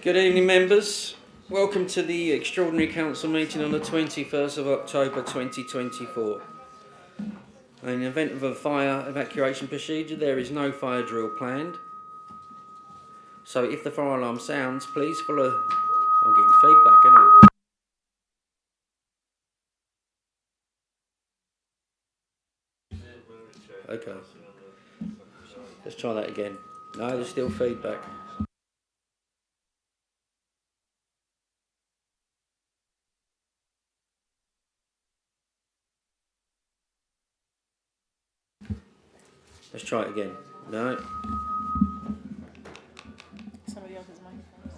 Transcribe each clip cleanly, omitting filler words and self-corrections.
Good evening, members. Welcome to the Extraordinary Council meeting on the 21st of October 2024. In the event of a fire evacuation procedure, there is no fire drill planned. So if the fire alarm sounds, please follow... I'm getting feedback, aren't I? Okay. Let's try that again. No, there's still feedback. Let's try it again. No. Somebody else's microphone.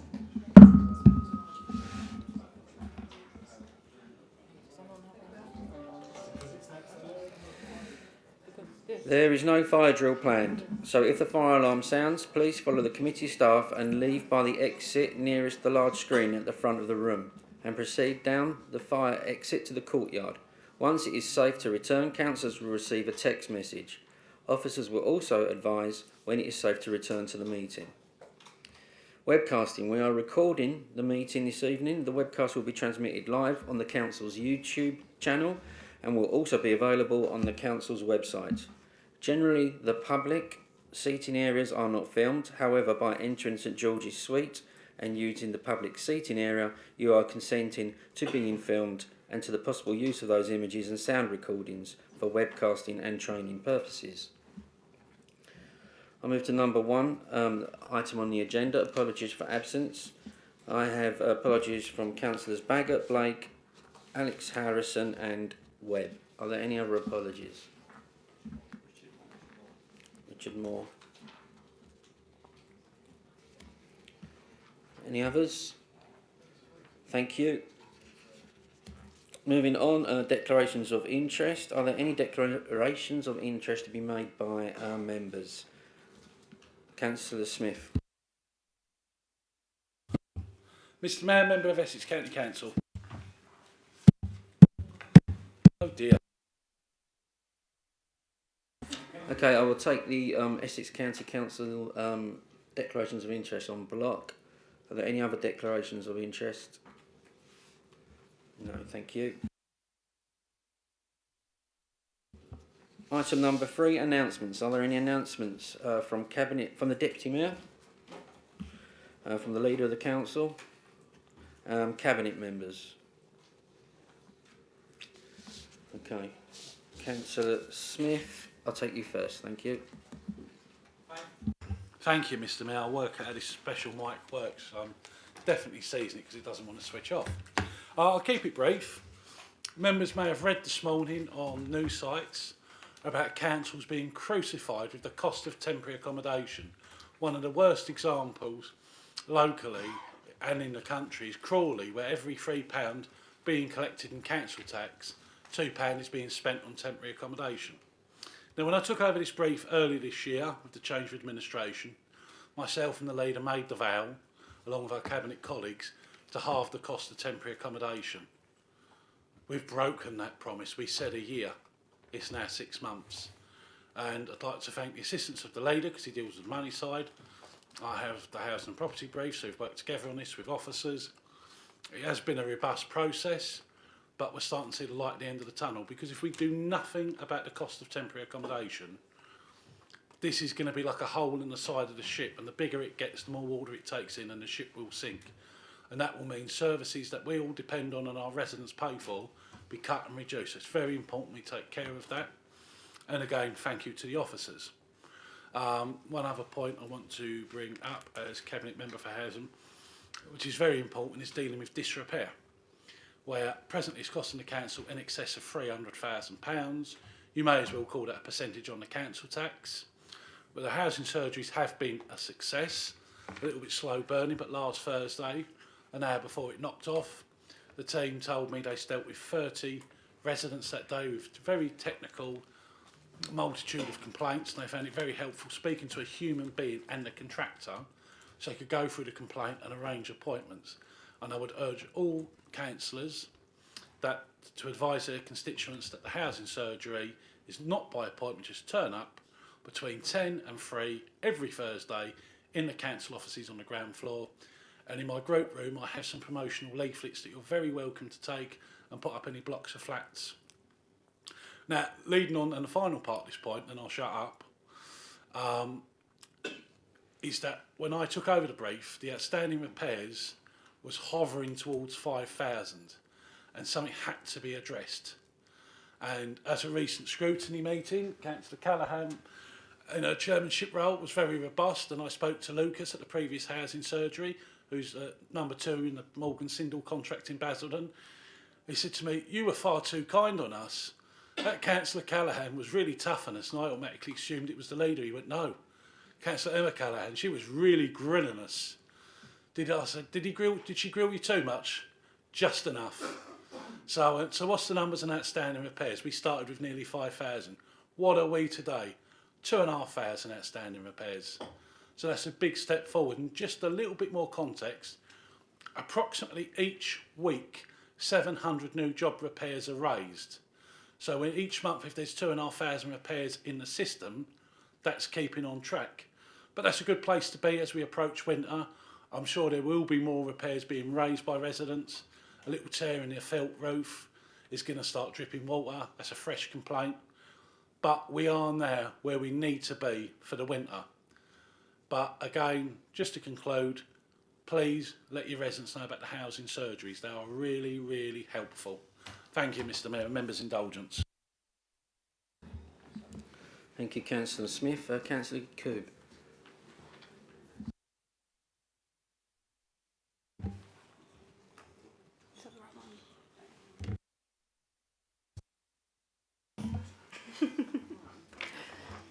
There is no fire drill planned, so if the fire alarm sounds, please follow the committee staff and leave by the exit nearest the large screen at the front of the room, and proceed down the fire exit to the courtyard. Once it is safe to return, councillors will receive a text message. Officers will also advise when it is safe to return to the meeting. Webcasting. We are recording the meeting this evening. The webcast will be transmitted live on the council's YouTube channel and will also be available on the council's website. Generally, the public seating areas are not filmed. However, by entering St George's Suite and using the public seating area, you are consenting to being filmed and to the possible use of those images and sound recordings for webcasting and training purposes. I'll move to number one, item on the agenda, apologies for absence. I have apologies from Councillors Baggott, Blake, Alex Harrison and Webb. Are there any other apologies? Richard Moore. Any others? Thank you. Moving on, declarations of interest. Are there any declarations of interest to be made by our members? Councillor Smith. Mr Mayor, Member of Essex County Council. Oh dear. Okay, I will take the Essex County Council declarations of interest on block. Are there any other declarations of interest? No, thank you. Item number 3, announcements. Are there any announcements from Cabinet, from the Deputy Mayor, from the Leader of the Council, Cabinet members? Okay, Councillor Smith, I'll take you first, thank you. Thank you, Mr Mayor. I'll work out how this special mic works. I'm definitely seizing it because it doesn't want to switch off. I'll keep it brief. Members may have read this morning on news sites about councils being crucified with the cost of temporary accommodation. One of the worst examples locally and in the country is Crawley, where every £3 being collected in council tax, £2 is being spent on temporary accommodation. Now, when I took over this brief early this year with the change of administration, myself and the leader made the vow, along with our cabinet colleagues, to halve the cost of temporary accommodation. We've broken that promise. We said a year. It's now 6 months. And I'd like to thank the assistance of the leader because he deals with the money side. I have the housing and property brief, so we've worked together on this with officers. It has been a robust process, but we're starting to see the light at the end of the tunnel, because if we do nothing about the cost of temporary accommodation, this is going to be like a hole in the side of the ship, and the bigger it gets, the more water it takes in and the ship will sink. And that will mean services that we all depend on and our residents pay for be cut and reduced. So it's very important we take care of that. And again, thank you to the officers. One other point I want to bring up as Cabinet Member for Housing, which is very important, is dealing with disrepair, where presently it's costing the council in excess of £300,000. You may as well call that a percentage on the council tax. But the housing surgeries have been a success, a little bit slow burning, but last Thursday, an hour before it knocked off, the team told me they dealt with 30 residents that day with very technical multitude of complaints, and they found it very helpful speaking to a human being and the contractor so they could go through the complaint and arrange appointments. And I would urge all councillors that to advise their constituents that the housing surgery is not by appointment, just turn up between 10 and 3 every Thursday in the council offices on the ground floor, And in my group room, I have some promotional leaflets that you're very welcome to take and put up any blocks of flats. Now, leading on, and the final part of this point, and I'll shut up, is that when I took over the brief, the outstanding repairs was hovering towards 5,000, and something had to be addressed. And at a recent scrutiny meeting, Councillor Callaghan, in her chairmanship role, was very robust, and I spoke to Lucas at the previous housing surgery, who's number 2 in the Morgan Sindall contract in Basildon. He said to me, "You were far too kind on us. That Councillor Callaghan was really tough on us," and I automatically assumed it was the leader. He went, "No, Councillor Emma Callaghan, she was really grilling us." I said, did she grill you too much? Just enough. So what's the numbers on outstanding repairs? We started with nearly 5,000. What are we today? 2,500 outstanding repairs. So that's a big step forward. And just a little bit more context, approximately each week, 700 new job repairs are raised. So each month, if there's 2,500 repairs in the system, that's keeping on track. But that's a good place to be as we approach winter. I'm sure there will be more repairs being raised by residents. A little tear in the felt roof is going to start dripping water. That's a fresh complaint. But we are now where we need to be for the winter. But again, just to conclude, please let your residents know about the housing surgeries. They are really, really helpful. Thank you, Mr Mayor. Members' indulgence. Thank you, Councillor Smith. Councillor Coob.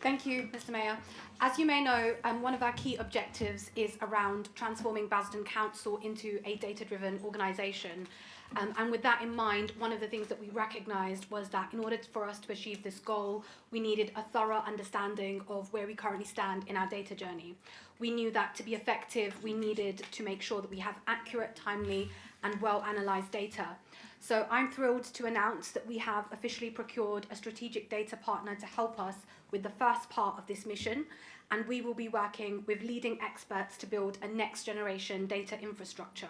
Thank you, Mr Mayor. As you may know, one of our key objectives is around transforming Basildon Council into a data-driven organisation. And with that in mind, one of the things that we recognised was that in order for us to achieve this goal, we needed a thorough understanding of where we currently stand in our data journey. We knew that to be effective, we needed to make sure that we have accurate, timely and well-analysed data. So I'm thrilled to announce that we have officially procured a strategic data partner to help us with the first part of this mission, and we will be working with leading experts to build a next-generation data infrastructure.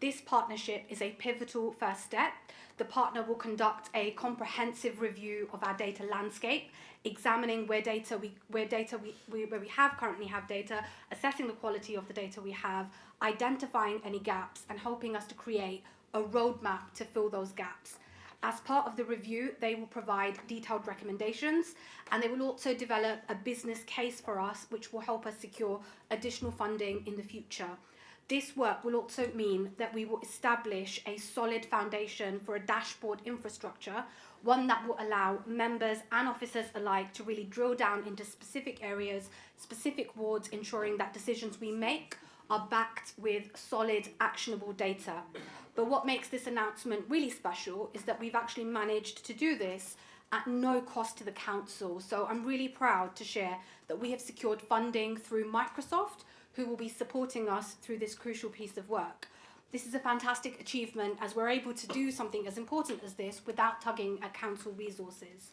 This partnership is a pivotal first step. The partner will conduct a comprehensive review of our data landscape, examining where we currently have data, assessing the quality of the data we have, identifying any gaps, and helping us to create a roadmap to fill those gaps. As part of the review, they will provide detailed recommendations, and they will also develop a business case for us, which will help us secure additional funding in the future. This work will also mean that we will establish a solid foundation for a dashboard infrastructure, one that will allow members and officers alike to really drill down into specific areas, specific wards, ensuring that decisions we make are backed with solid, actionable data. But what makes this announcement really special is that we've actually managed to do this at no cost to the council. So I'm really proud to share that we have secured funding through Microsoft, who will be supporting us through this crucial piece of work. This is a fantastic achievement as we're able to do something as important as this without tugging at council resources.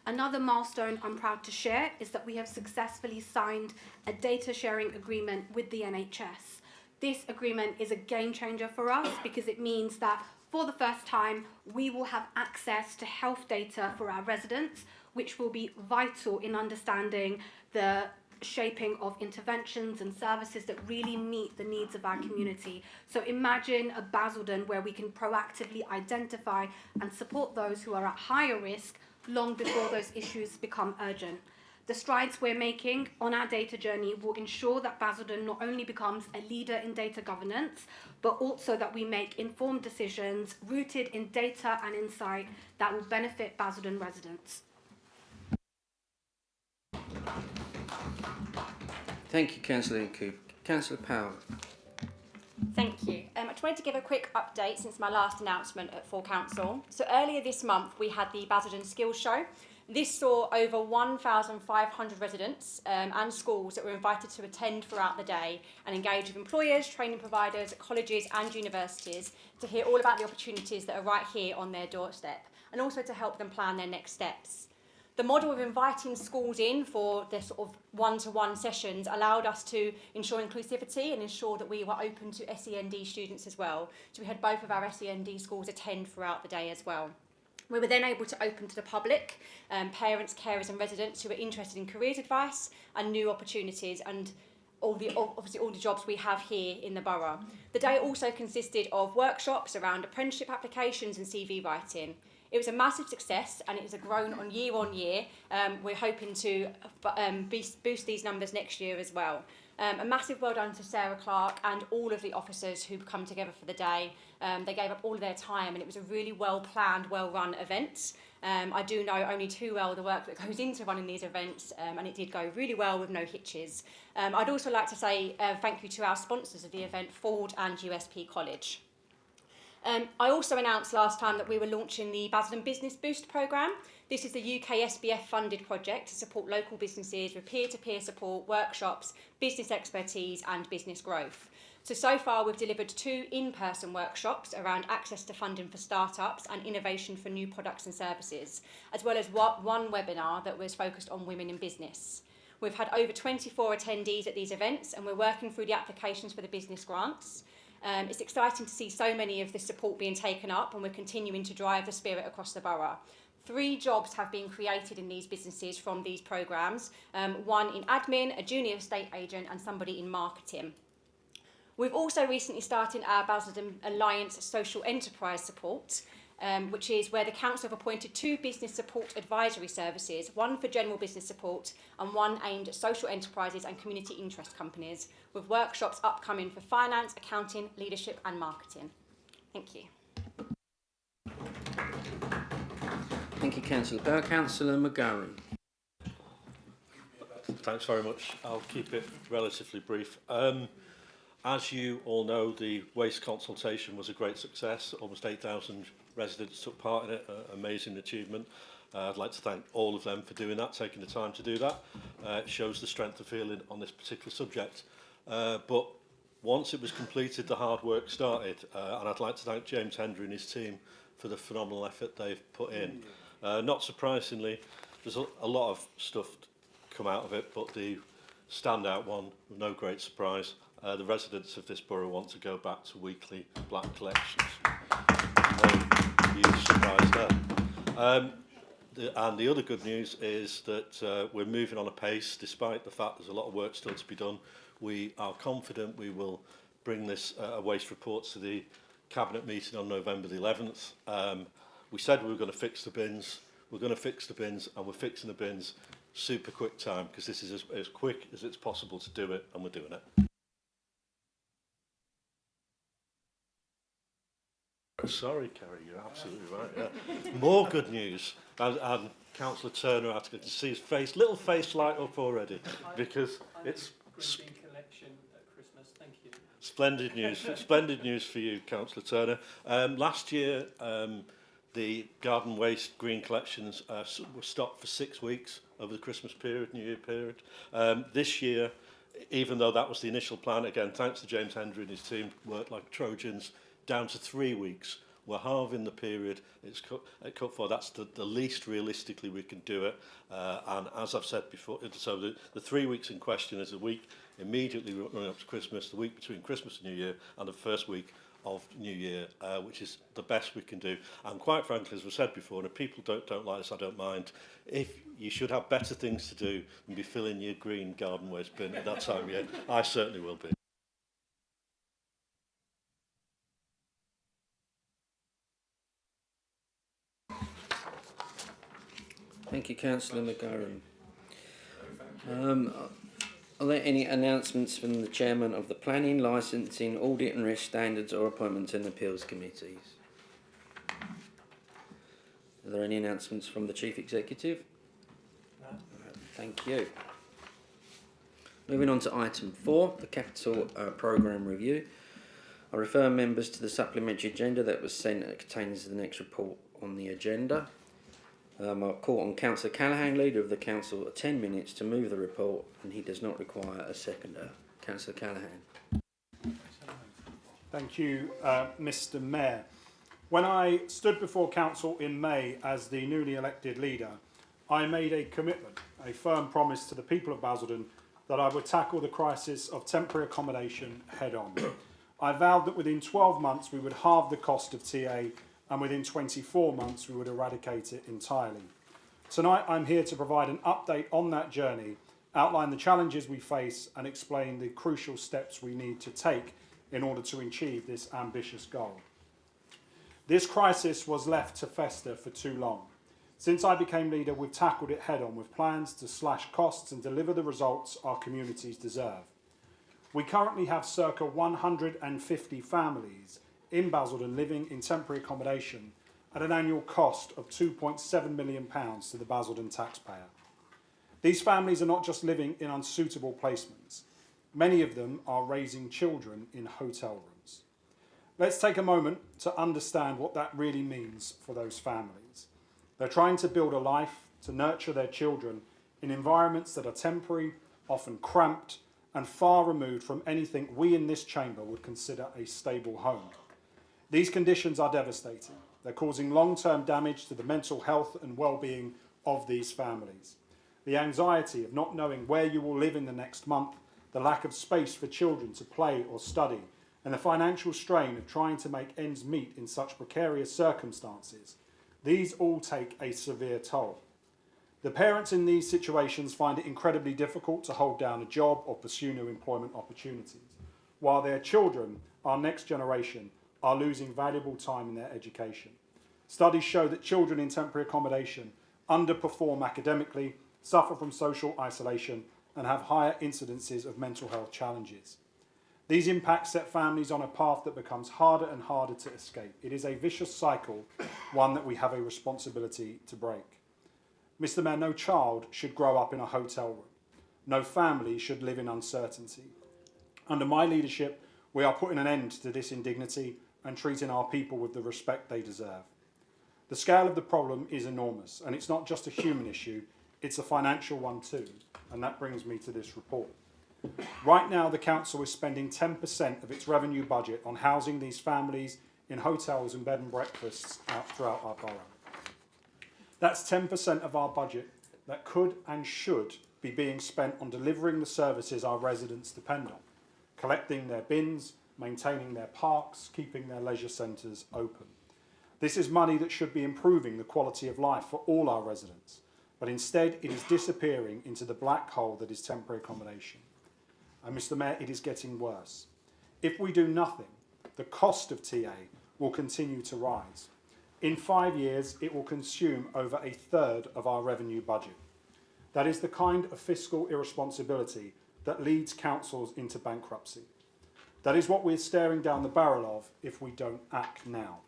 Another milestone I'm proud to share is that we have successfully signed a data sharing agreement with the NHS. This agreement is a game changer for us because it means that for the first time we will have access to health data for our residents, which will be vital in understanding the shaping of interventions and services that really meet the needs of our community. So imagine a Basildon where we can proactively identify and support those who are at higher risk long before those issues become urgent. The strides we're making on our data journey will ensure that Basildon not only becomes a leader in data governance, but also that we make informed decisions rooted in data and insight that will benefit Basildon residents. Thank you, Councillor Coob. Councillor Powell. Thank you. I just wanted to give a quick update since my last announcement at Full Council. So earlier this month we had the Basildon Skills Show. This saw over 1,500 residents and schools that were invited to attend throughout the day and engage with employers, training providers, colleges and universities to hear all about the opportunities that are right here on their doorstep and also to help them plan their next steps. The model of inviting schools in for the sort of one-to-one sessions allowed us to ensure inclusivity and ensure that we were open to SEND students as well. So we had both of our SEND schools attend throughout the day as well. We were then able to open to the public, parents, carers and residents who were interested in careers advice and new opportunities and obviously all the jobs we have here in the borough. The day also consisted of workshops around apprenticeship applications and CV writing. It was a massive success and it has grown on year. We're hoping to boost these numbers next year as well. A massive well done to Sarah Clark and all of the officers who've come together for the day. They gave up all of their time and it was a really well planned, well run event. I do know only too well the work that goes into running these events and it did go really well with no hitches. I'd also like to say thank you to our sponsors of the event, Ford and USP College. I also announced last time that we were launching the Basildon Business Boost programme. This is the UK SBF funded project to support local businesses with peer-to-peer support, workshops, business expertise and business growth. So far we've delivered 2 in-person workshops around access to funding for startups and innovation for new products and services, as well as one webinar that was focused on women in business. We've had over 24 attendees at these events and we're working through the applications for the business grants. It's exciting to see so many of the support being taken up and we're continuing to drive the spirit across the borough. 3 jobs have been created in these businesses from these programmes, one in admin, a junior estate agent and somebody in marketing. We've also recently started our Basildon Alliance Social Enterprise Support, which is where the council have appointed 2 business support advisory services, one for general business support and one aimed at social enterprises and community interest companies, with workshops upcoming for finance, accounting, leadership and marketing. Thank you. Thank you, Councillor Bell. Councillor McGarren. Thanks very much. I'll keep it relatively brief. As you all know, the waste consultation was a great success. Almost 8,000 residents took part in it, amazing achievement. I'd like to thank all of them for doing that, taking the time to do that. It shows the strength of feeling on this particular subject. But once it was completed, the hard work started, and I'd like to thank James Hendry and his team for the phenomenal effort they've put in. Not surprisingly, there's a lot of stuff come out of it, but the standout one, no great surprise, the residents of this borough want to go back to weekly black collections. No huge surprise there. And the other good news is that we're moving on a pace, despite the fact there's a lot of work still to be done. We are confident we will bring this waste report to the Cabinet meeting on November the 11th. We said we were going to fix the bins. We're going to fix the bins, and we're fixing the bins super quick time, because this is as quick as it's possible to do it, and we're doing it. Sorry, Kerry, you're absolutely right. Yeah. More good news. And Councillor Turner, I can see his face, little face light up already, because it's collection at Christmas. Thank you. Splendid news. Splendid news for you, Councillor Turner. Last year, the garden waste green collections were stopped for 6 weeks over the Christmas period, New Year period. This year, even though that was the initial plan, again, thanks to James Hendry and his team, worked like Trojans, down to 3 weeks. We're halving the period it's cut for. That's the least realistically we can do it. And as I've said before, so the 3 weeks in question is a week immediately running up to Christmas, the week between Christmas and New Year, and the first week of New Year, which is the best we can do. And quite frankly, as we said before, and if people don't like this, I don't mind. If you should have better things to do than be filling your green garden waste bin at that time of year, I certainly will be. Thank you, Councillor McGarren. Are there any announcements from the Chairman of the Planning, Licensing, Audit and Risk Standards or Appointments and Appeals Committees? Are there any announcements from the Chief Executive? No. Thank you. Moving on to item 4, the Capital Programme Review. I refer members to the supplementary agenda that was sent and contains the next report on the agenda. I'll call on Councillor Callaghan, Leader of the Council, 10 minutes to move the report, and he does not require a seconder. Councillor Callaghan. Thank you, Mr. Mayor. When I stood before Council in May as the newly elected leader, I made a commitment, a firm promise to the people of Basildon that I would tackle the crisis of temporary accommodation head on. I vowed that within 12 months we would halve the cost of TA, and within 24 months we would eradicate it entirely. Tonight I'm here to provide an update on that journey, outline the challenges we face and explain the crucial steps we need to take in order to achieve this ambitious goal. This crisis was left to fester for too long. Since I became leader, we've tackled it head on with plans to slash costs and deliver the results our communities deserve. We currently have circa 150 families in Basildon living in temporary accommodation at an annual cost of £2.7 million to the Basildon taxpayer. These families are not just living in unsuitable placements. Many of them are raising children in hotel rooms. Let's take a moment to understand what that really means for those families. They're trying to build a life, to nurture their children in environments that are temporary, often cramped, and far removed from anything we in this chamber would consider a stable home. These conditions are devastating. They're causing long-term damage to the mental health and well-being of these families. The anxiety of not knowing where you will live in the next month, the lack of space for children to play or study, and the financial strain of trying to make ends meet in such precarious circumstances, these all take a severe toll. The parents in these situations find it incredibly difficult to hold down a job or pursue new employment opportunities, while their children, our next generation, are losing valuable time in their education. Studies show that children in temporary accommodation underperform academically, suffer from social isolation, and have higher incidences of mental health challenges. These impacts set families on a path that becomes harder and harder to escape. It is a vicious cycle, one that we have a responsibility to break. Mr. Mayor, no child should grow up in a hotel room. No family should live in uncertainty. Under my leadership, we are putting an end to this indignity and treating our people with the respect they deserve. The scale of the problem is enormous, and it's not just a human issue, it's a financial one too, and that brings me to this report. Right now, the council is spending 10% of its revenue budget on housing these families in hotels and bed and breakfasts throughout our borough. That's 10% of our budget that could and should be being spent on delivering the services our residents depend on, collecting their bins, maintaining their parks, keeping their leisure centres open. This is money that should be improving the quality of life for all our residents, but instead it is disappearing into the black hole that is temporary accommodation. And Mr. Mayor, it is getting worse. If we do nothing, the cost of TA will continue to rise. In 5 years, it will consume over a third of our revenue budget. That is the kind of fiscal irresponsibility that leads councils into bankruptcy. That is what we're staring down the barrel of if we don't act now.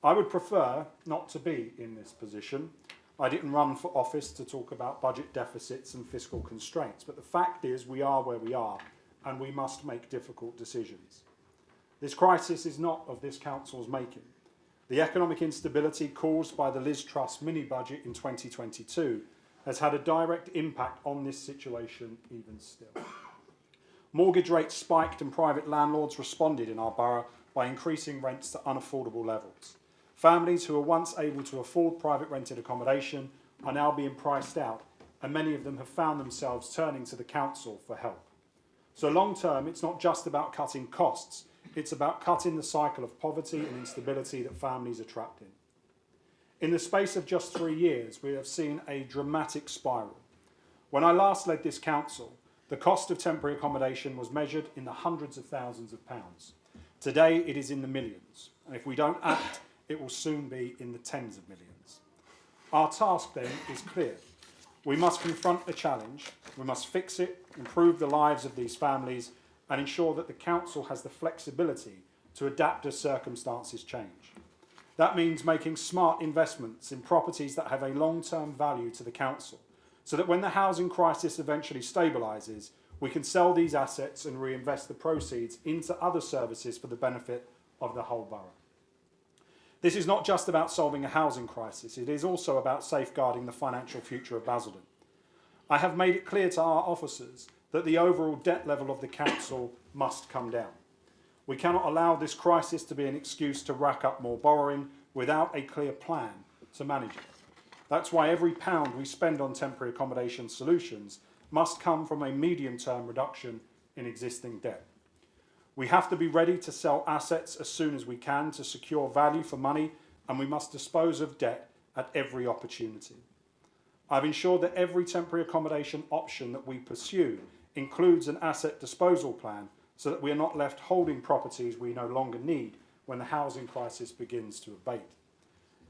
I would prefer not to be in this position. I didn't run for office to talk about budget deficits and fiscal constraints, but the fact is we are where we are, and we must make difficult decisions. This crisis is not of this council's making. The economic instability caused by the Liz Truss mini-budget in 2022 has had a direct impact on this situation even still. Mortgage rates spiked and private landlords responded in our borough by increasing rents to unaffordable levels. Families who were once able to afford private rented accommodation are now being priced out, and many of them have found themselves turning to the council for help. So long term, it's not just about cutting costs, it's about cutting the cycle of poverty and instability that families are trapped in. In the space of just 3 years, we have seen a dramatic spiral. When I last led this council, the cost of temporary accommodation was measured in the hundreds of thousands of pounds. Today, it is in the millions, and if we don't act, it will soon be in the tens of millions. Our task then is clear. We must confront the challenge, we must fix it, improve the lives of these families, and ensure that the council has the flexibility to adapt as circumstances change. That means making smart investments in properties that have a long-term value to the council, so that when the housing crisis eventually stabilises, we can sell these assets and reinvest the proceeds into other services for the benefit of the whole borough. This is not just about solving a housing crisis, it is also about safeguarding the financial future of Basildon. I have made it clear to our officers that the overall debt level of the council must come down. We cannot allow this crisis to be an excuse to rack up more borrowing without a clear plan to manage it. That's why every pound we spend on temporary accommodation solutions must come from a medium-term reduction in existing debt. We have to be ready to sell assets as soon as we can to secure value for money, and we must dispose of debt at every opportunity. I've ensured that every temporary accommodation option that we pursue includes an asset disposal plan so that we are not left holding properties we no longer need when the housing crisis begins to abate.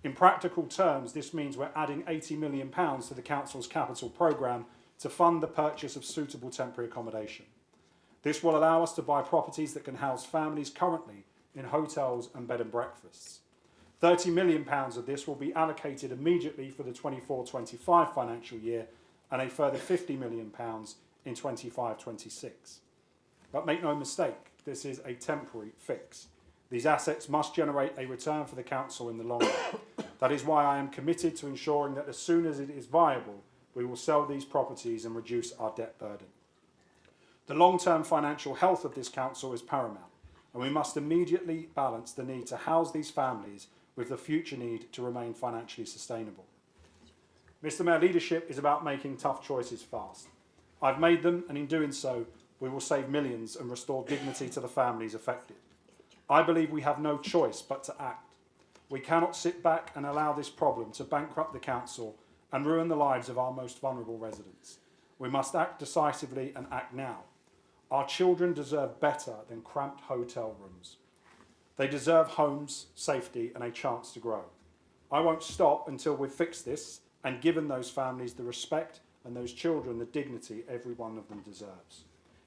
In practical terms, this means we're adding £80 million to the Council's capital programme to fund the purchase of suitable temporary accommodation. This will allow us to buy properties that can house families currently in hotels and bed and breakfasts. £30 million of this will be allocated immediately for the 24-25 financial year and a further £50 million in 25-26. But make no mistake, this is a temporary fix. These assets must generate a return for the Council in the long run. That is why I am committed to ensuring that as soon as it is viable, we will sell these properties and reduce our debt burden. The long-term financial health of this Council is paramount, and we must immediately balance the need to house these families with the future need to remain financially sustainable. Mr. Mayor, leadership is about making tough choices fast. I've made them, and in doing so, we will save millions and restore dignity to the families affected. I believe we have no choice but to act. We cannot sit back and allow this problem to bankrupt the Council and ruin the lives of our most vulnerable residents. We must act decisively and act now. Our children deserve better than cramped hotel rooms. They deserve homes, safety, and a chance to grow. I won't stop until we've fixed this and given those families the respect and those children the dignity every one of them deserves.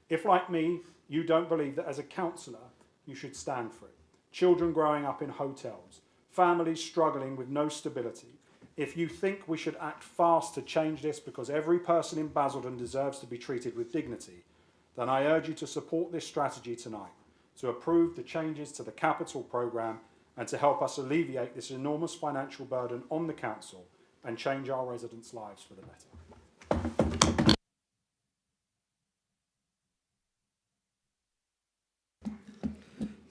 If, like me, you don't believe that as a councillor you should stand for it, children growing up in hotels, families struggling with no stability, if you think we should act fast to change this because every person in Basildon deserves to be treated with dignity, then I urge you to support this strategy tonight, to approve the changes to the capital programme and to help us alleviate this enormous financial burden on the Council and change our residents' lives for the better.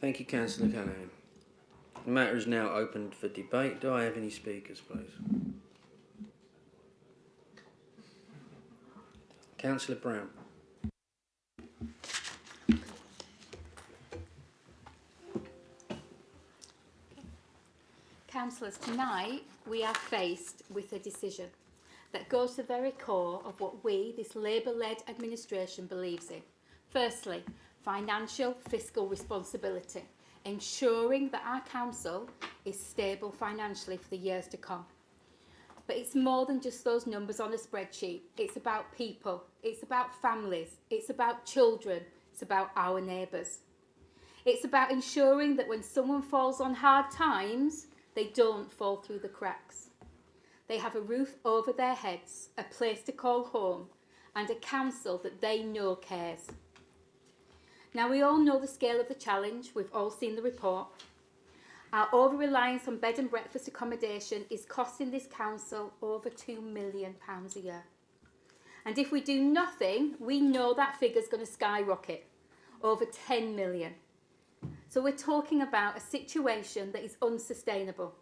Thank you, Councillor Callaghan. The matter is now opened for debate. Do I have any speakers, please? Councillor Brown. Councillors, tonight we are faced with a decision that goes to the very core of what we, this Labour-led administration, believes in. Firstly, financial fiscal responsibility, ensuring that our council is stable financially for the years to come. But it's more than just those numbers on a spreadsheet. It's about people, it's about families, it's about children, it's about our neighbours. It's about ensuring that when someone falls on hard times, they don't fall through the cracks. They have a roof over their heads, a place to call home, and a council that they know cares. Now, we all know the scale of the challenge. We've all seen the report. Our over-reliance on bed and breakfast accommodation is costing this council over £2 million a year. And if we do nothing, we know that figure's going to skyrocket, over 10 million. So we're talking about a situation that is unsustainable.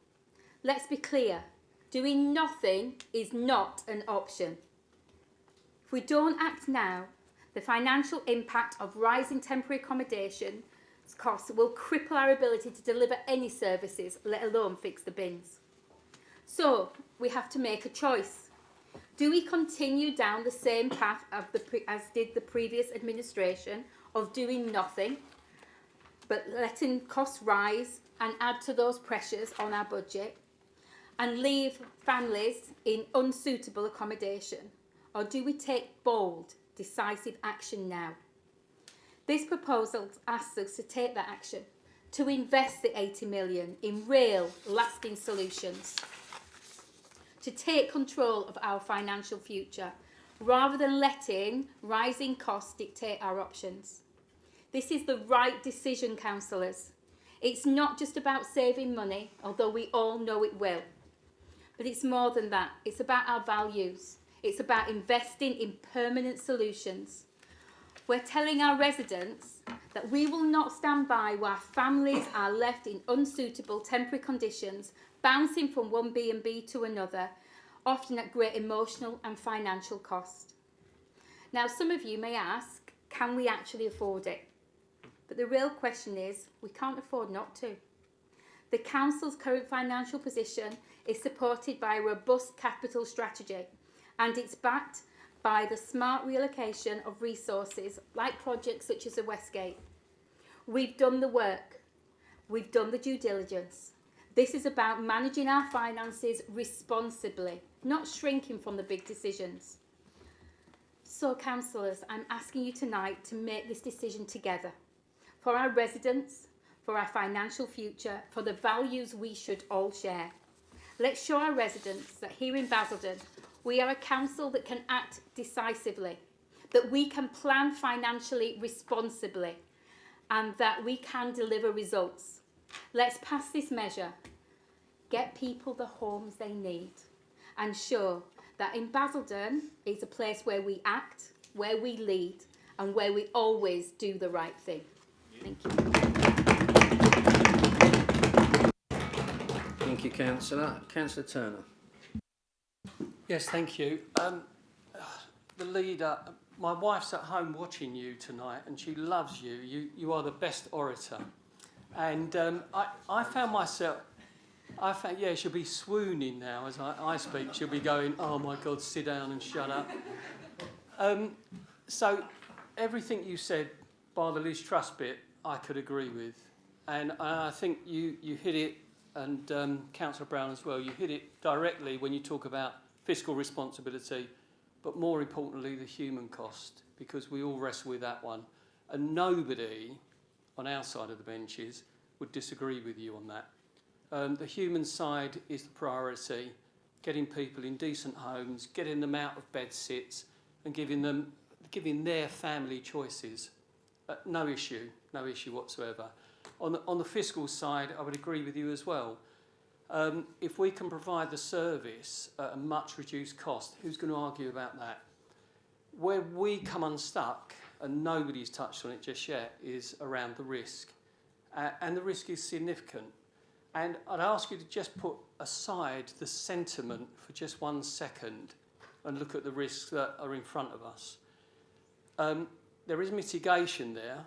Let's be clear, doing nothing is not an option. If we don't act now, the financial impact of rising temporary accommodation costs will cripple our ability to deliver any services, let alone fix the bins. So we have to make a choice. Do we continue down the same path as did the previous administration of doing nothing, but letting costs rise and add to those pressures on our budget and leave families in unsuitable accommodation? Or do we take bold, decisive action now? This proposal asks us to take that action, to invest the 80 million in real, lasting solutions, to take control of our financial future, rather than letting rising costs dictate our options. This is the right decision, councillors. It's not just about saving money, although we all know it will. But it's more than that. It's about our values. It's about investing in permanent solutions. We're telling our residents that we will not stand by while families are left in unsuitable temporary conditions, bouncing from one B&B to another, often at great emotional and financial cost. Now, some of you may ask, can we actually afford it? But the real question is, we can't afford not to. The Council's current financial position is supported by a robust capital strategy, and it's backed by the smart reallocation of resources like projects such as the Westgate. We've done the work, we've done the due diligence. This is about managing our finances responsibly, not shrinking from the big decisions. So, councillors, I'm asking you tonight to make this decision together for our residents, for our financial future, for the values we should all share. Let's show our residents that here in Basildon, we are a council that can act decisively, that we can plan financially responsibly, and that we can deliver results. Let's pass this measure, get people the homes they need, and show that in Basildon is a place where we act, where we lead, and where we always do the right thing. Thank you. Thank you, Councillor. Councillor Turner. Yes, thank you. The leader, my wife's at home watching you tonight and she loves you. You are the best orator. And I found myself, yeah, she'll be swooning now as I speak. She'll be going, oh my God, sit down and shut up. So everything you said, by the Liz Truss bit, I could agree with. And I think you hit it, and Councillor Brown as well, you hit it directly when you talk about fiscal responsibility, but more importantly, the human cost, because we all wrestle with that one. And nobody on our side of the benches would disagree with you on that. The human side is the priority, getting people in decent homes, getting them out of bed sits, and giving their family choices. No issue whatsoever. On the fiscal side, I would agree with you as well. If we can provide the service at a much reduced cost, who's going to argue about that? Where we come unstuck, and nobody's touched on it just yet, is around the risk. And the risk is significant. And I'd ask you to just put aside the sentiment for just 1 second and look at the risks that are in front of us. There is mitigation there,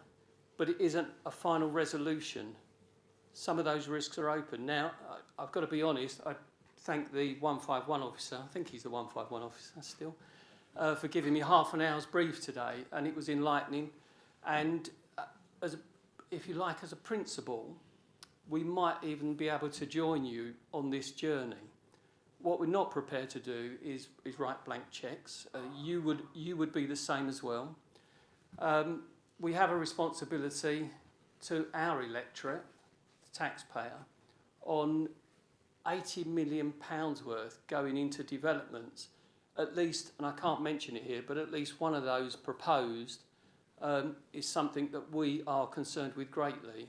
but it isn't a final resolution. Some of those risks are open. Now, I've got to be honest, I thank the 151 officer, I think he's the 151 officer still, for giving me half an hour's brief today, and it was enlightening. And if you like, as a principal, we might even be able to join you on this journey. What we're not prepared to do is write blank cheques. You would be the same as well. We have a responsibility to our electorate, the taxpayer, on £80 million worth going into developments. At least, and I can't mention it here, but at least one of those proposed is something that we are concerned with greatly.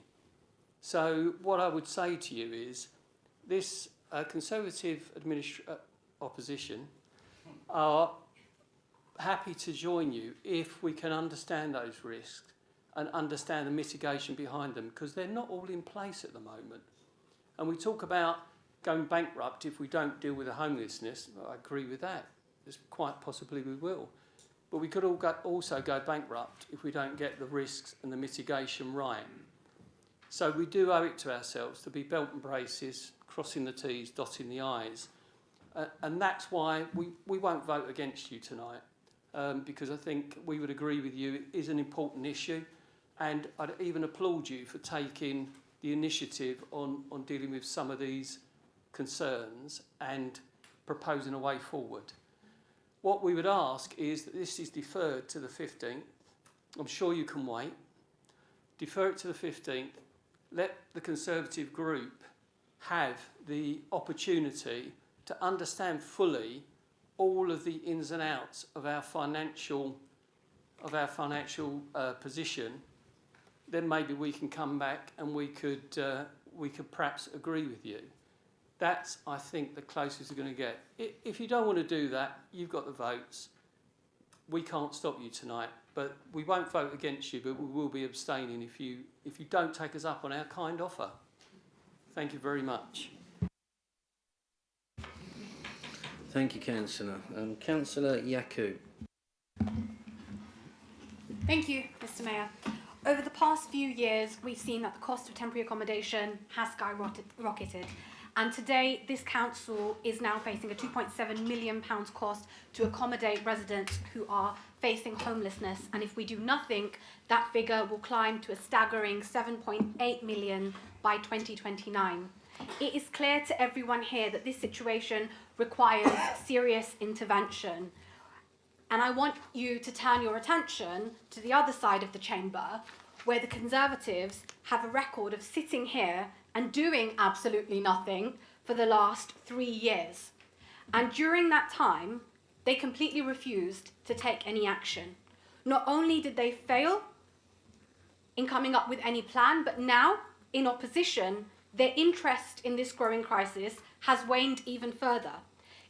So what I would say to you is this Conservative opposition are happy to join you if we can understand those risks and understand the mitigation behind them, because they're not all in place at the moment. And we talk about going bankrupt if we don't deal with the homelessness. I agree with that. There's quite possibly we will. But we could also go bankrupt if we don't get the risks and the mitigation right. So we do owe it to ourselves to be belt and braces, crossing the T's, dotting the I's. And that's why we won't vote against you tonight, because I think we would agree with you it is an important issue. And I'd even applaud you for taking the initiative on dealing with some of these concerns and proposing a way forward. What we would ask is that this is deferred to the 15th. I'm sure you can wait. Defer it to the 15th. Let the Conservative group have the opportunity to understand fully all of the ins and outs of our financial position. Then maybe we can come back and we could perhaps agree with you. That's, I think, the closest we're going to get. If you don't want to do that, you've got the votes. We can't stop you tonight, but we won't vote against you, but we will be abstaining if you don't take us up on our kind offer. Thank you very much. Thank you, Councillor. Councillor Yaku. Thank you, Mr. Mayor. Over the past few years, we've seen that the cost of temporary accommodation has skyrocketed. And today, this council is now facing a £2.7 million cost to accommodate residents who are facing homelessness. And if we do nothing, that figure will climb to a staggering 7.8 million by 2029. It is clear to everyone here that this situation requires serious intervention. And I want you to turn your attention to the other side of the chamber, where the Conservatives have a record of sitting here and doing absolutely nothing for the last 3 years. And during that time, they completely refused to take any action. Not only did they fail in coming up with any plan, but now, in opposition, their interest in this growing crisis has waned even further.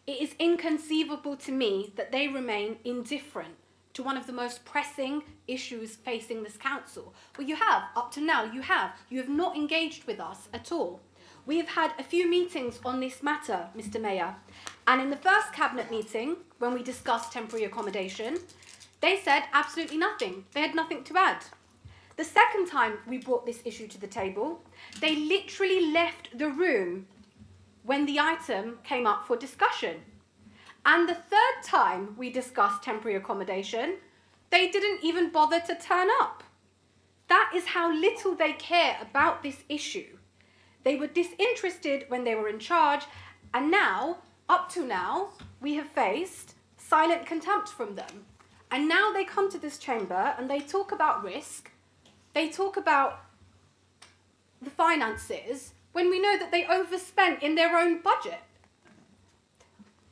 It is inconceivable to me that they remain indifferent to one of the most pressing issues facing this council. Well, you have, up to now, you have not engaged with us at all. We have had a few meetings on this matter, Mr. Mayor, and in the first cabinet meeting, when we discussed temporary accommodation, they said absolutely nothing. They had nothing to add. The second time we brought this issue to the table, they literally left the room when the item came up for discussion. And the third time we discussed temporary accommodation, they didn't even bother to turn up. That is how little they care about this issue. They were disinterested when they were in charge, and now, up to now, we have faced silent contempt from them. And now they come to this chamber and they talk about risk, they talk about the finances, when we know that they overspent in their own budget.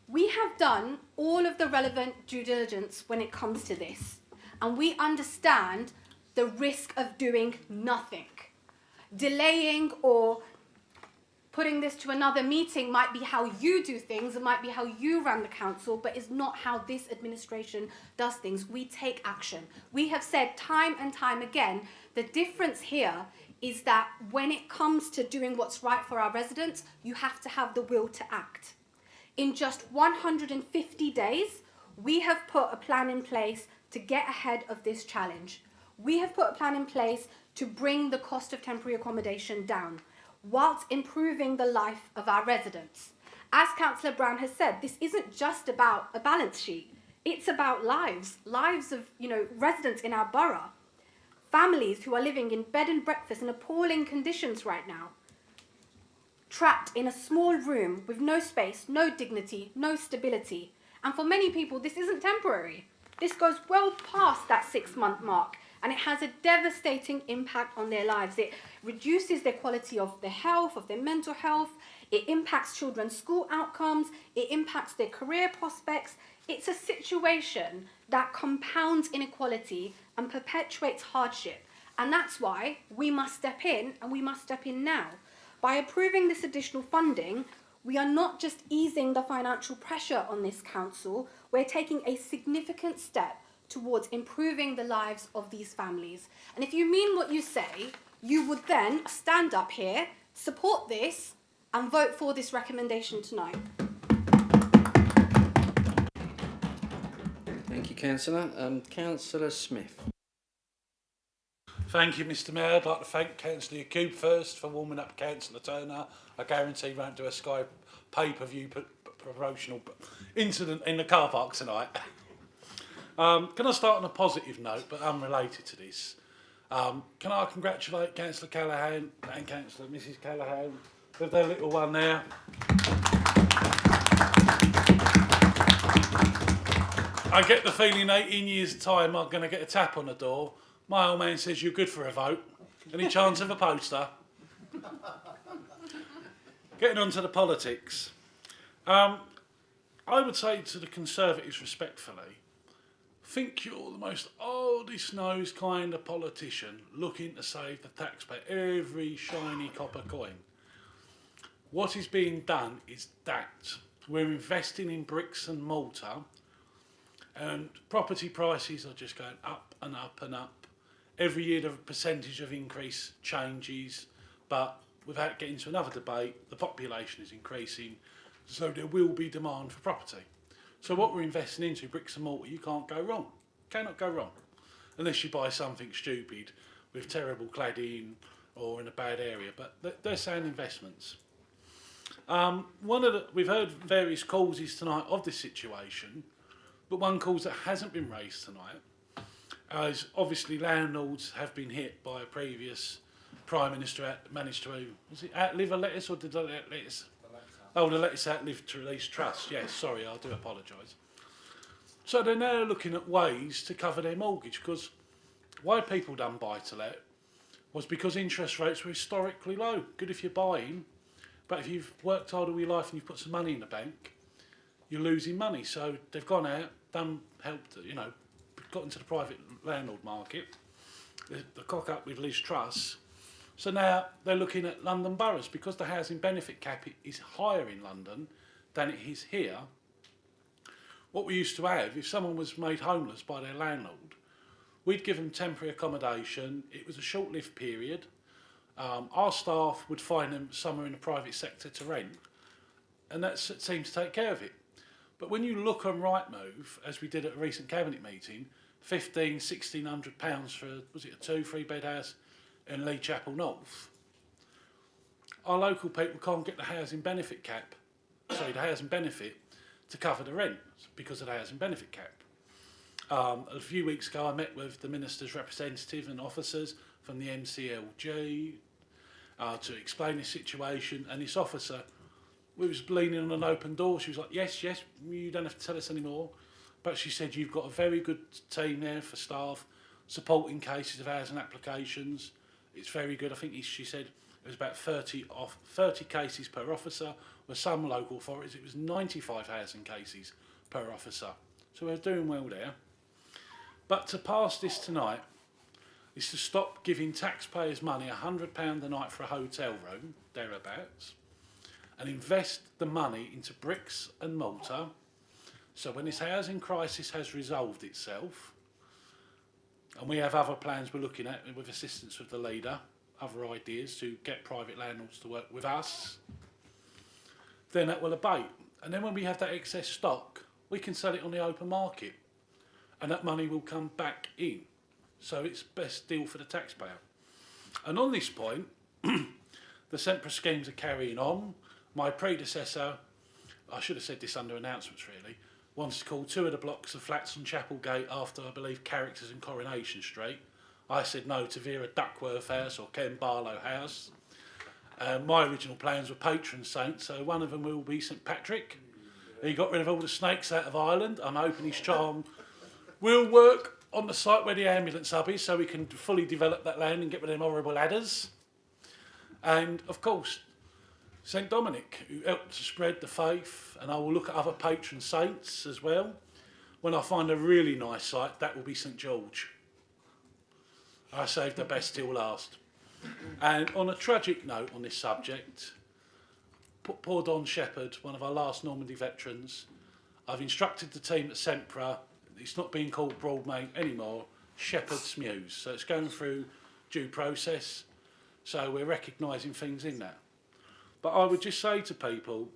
We have done all of the relevant due diligence when it comes to this, and we understand the risk of doing nothing. Delaying or putting this to another meeting might be how you do things, it might be how you run the council, but it's not how this administration does things. We take action. We have said time and time again, the difference here is that when it comes to doing what's right for our residents, you have to have the will to act. In just 150 days, we have put a plan in place to get ahead of this challenge. We have put a plan in place to bring the cost of temporary accommodation down, whilst improving the life of our residents. As Councillor Brown has said, this isn't just about a balance sheet. It's about lives of, residents in our borough. Families who are living in bed and breakfast in appalling conditions right now. Trapped in a small room with no space, no dignity, no stability. And for many people, this isn't temporary. This goes well past that 6-month mark, and it has a devastating impact on their lives. It reduces their quality of their health, of their mental health. It impacts children's school outcomes. It impacts their career prospects. It's a situation that compounds inequality and perpetuates hardship. And that's why we must step in, and we must step in now. By approving this additional funding, we are not just easing the financial pressure on this council, we're taking a significant step towards improving the lives of these families. And if you mean what you say, you would then stand up here, support this, and vote for this recommendation tonight. Thank you, Councillor. Councillor Smith. Thank you, Mr. Mayor. I'd like to thank Councillor Yakub first for warming up Councillor Turner. I guarantee he won't do a Sky pay-per-view promotional incident in the car park tonight. Can I start on a positive note, but unrelated to this? Can I congratulate Councillor Callaghan and Councillor Mrs. Callaghan with their little one there? I get the feeling 18 years' time I'm going to get a tap on the door. My old man says, you're good for a vote. Any chance of a poster? Getting on to the politics. I would say to the Conservatives respectfully, think you're the most oldest-nosed kind of politician looking to save the taxpayer every shiny copper coin. What is being done is that we're investing in bricks and mortar, and property prices are just going up and up and up. Every year the percentage of increase changes, but without getting to another debate, the population is increasing, So there will be demand for property. So what we're investing into, bricks and mortar, you can't go wrong. Cannot go wrong. Unless you buy something stupid with terrible cladding or in a bad area. But they're sound investments. We've heard various causes tonight of this situation, but one cause that hasn't been raised tonight is obviously landlords have been hit by a previous Prime Minister managed to, was it outlive a lettuce or did the lettuce? Oh, the lettuce outlived to release trust. Yes, sorry, I do apologise. So they're now looking at ways to cover their mortgage, because why people done buy-to-let was because interest rates were historically low. Good if you're buying, but if you've worked hard all your life and you've put some money in the bank, you're losing money. So they've gone out, helped, got into the private landlord market, the cock up with Liz Truss. So now they're looking at London boroughs, because the housing benefit cap is higher in London than it is here. What we used to have, if someone was made homeless by their landlord, we'd give them temporary accommodation. It was a short-lived period. Our staff would find them somewhere in the private sector to rent, and that seemed to take care of it. But when you look on Rightmove, as we did at a recent cabinet meeting, £1,600 for, was it a 2-3 bed house in Lee Chapel North, our local people can't get the housing benefit to cover the rent because of the housing benefit cap. A few weeks ago I met with the Minister's representative and officers from the MCLG to explain the situation, and this officer, we was leaning on an open door. She was like, yes, you don't have to tell us anymore. But she said, you've got a very good team there for staff, supporting cases of housing applications. It's very good. I think she said it was about 30 cases per officer. With some local authorities, it was 95 housing cases per officer. So we're doing well there. But to pass this tonight is to stop giving taxpayers money, £100 a night for a hotel room, thereabouts, and invest the money into bricks and mortar. So when this housing crisis has resolved itself, and we have other plans we're looking at with assistance of the leader, other ideas to get private landlords to work with us, then that will abate. And then when we have that excess stock, we can sell it on the open market, and that money will come back in. So it's best deal for the taxpayer. And on this point, the Sempra schemes are carrying on. My predecessor, I should have said this under announcements really, wanted to call 2 of the blocks of flats on Chapelgate after, I believe, Characters and Coronation Street. I said no to Vera Duckworth House or Ken Barlow House. My original plans were patron saints, so one of them will be St Patrick. He got rid of all the snakes out of Ireland. I'm hoping his charm will work on the site where the ambulance hub is, so we can fully develop that land and get rid of them horrible adders. And of course, St Dominic, who helped to spread the faith, and I will look at other patron saints as well. When I find a really nice site, that will be St George. I saved the best till last. And on a tragic note on this subject, poor Don Shepherd, one of our last Normandy veterans, I've instructed the team at Sempra, it's not being called Broadmead anymore, Shepherd's Muse. So it's going through due process, so we're recognising things in that. But I would just say to people,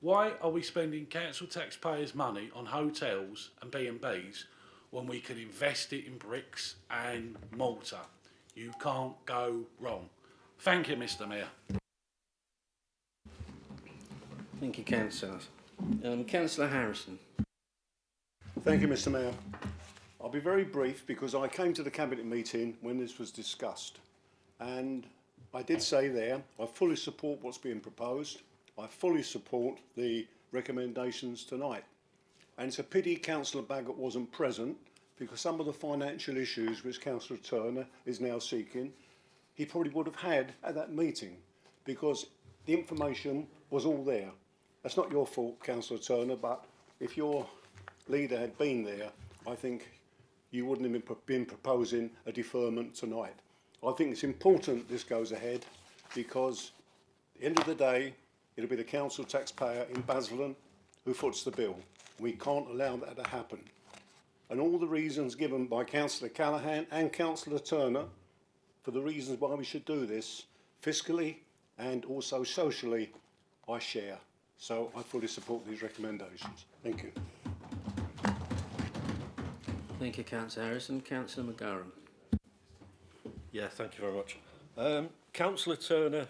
why are we spending council taxpayers' money on hotels and B&Bs when we can invest it in bricks and mortar? You can't go wrong. Thank you, Mr Mayor. Thank you, Councillors. Councillor Harrison. Thank you, Mr Mayor. I'll be very brief because I came to the Cabinet meeting when this was discussed, and I did say there, I fully support what's being proposed. I fully support the recommendations tonight. And it's a pity Councillor Baggott wasn't present, because some of the financial issues which Councillor Turner is now seeking, he probably would have had at that meeting, because the information was all there. That's not your fault, Councillor Turner, but if your leader had been there, I think you wouldn't have been proposing a deferment tonight. I think it's important this goes ahead, because at the end of the day, it'll be the council taxpayer in Basildon who foots the bill. We can't allow that to happen. And all the reasons given by Councillor Callaghan and Councillor Turner for the reasons why we should do this, fiscally and also socially, I share. So I fully support these recommendations. Thank you. Thank you, Councillor Harrison. Councillor McGarren. Yeah, thank you very much. Councillor Turner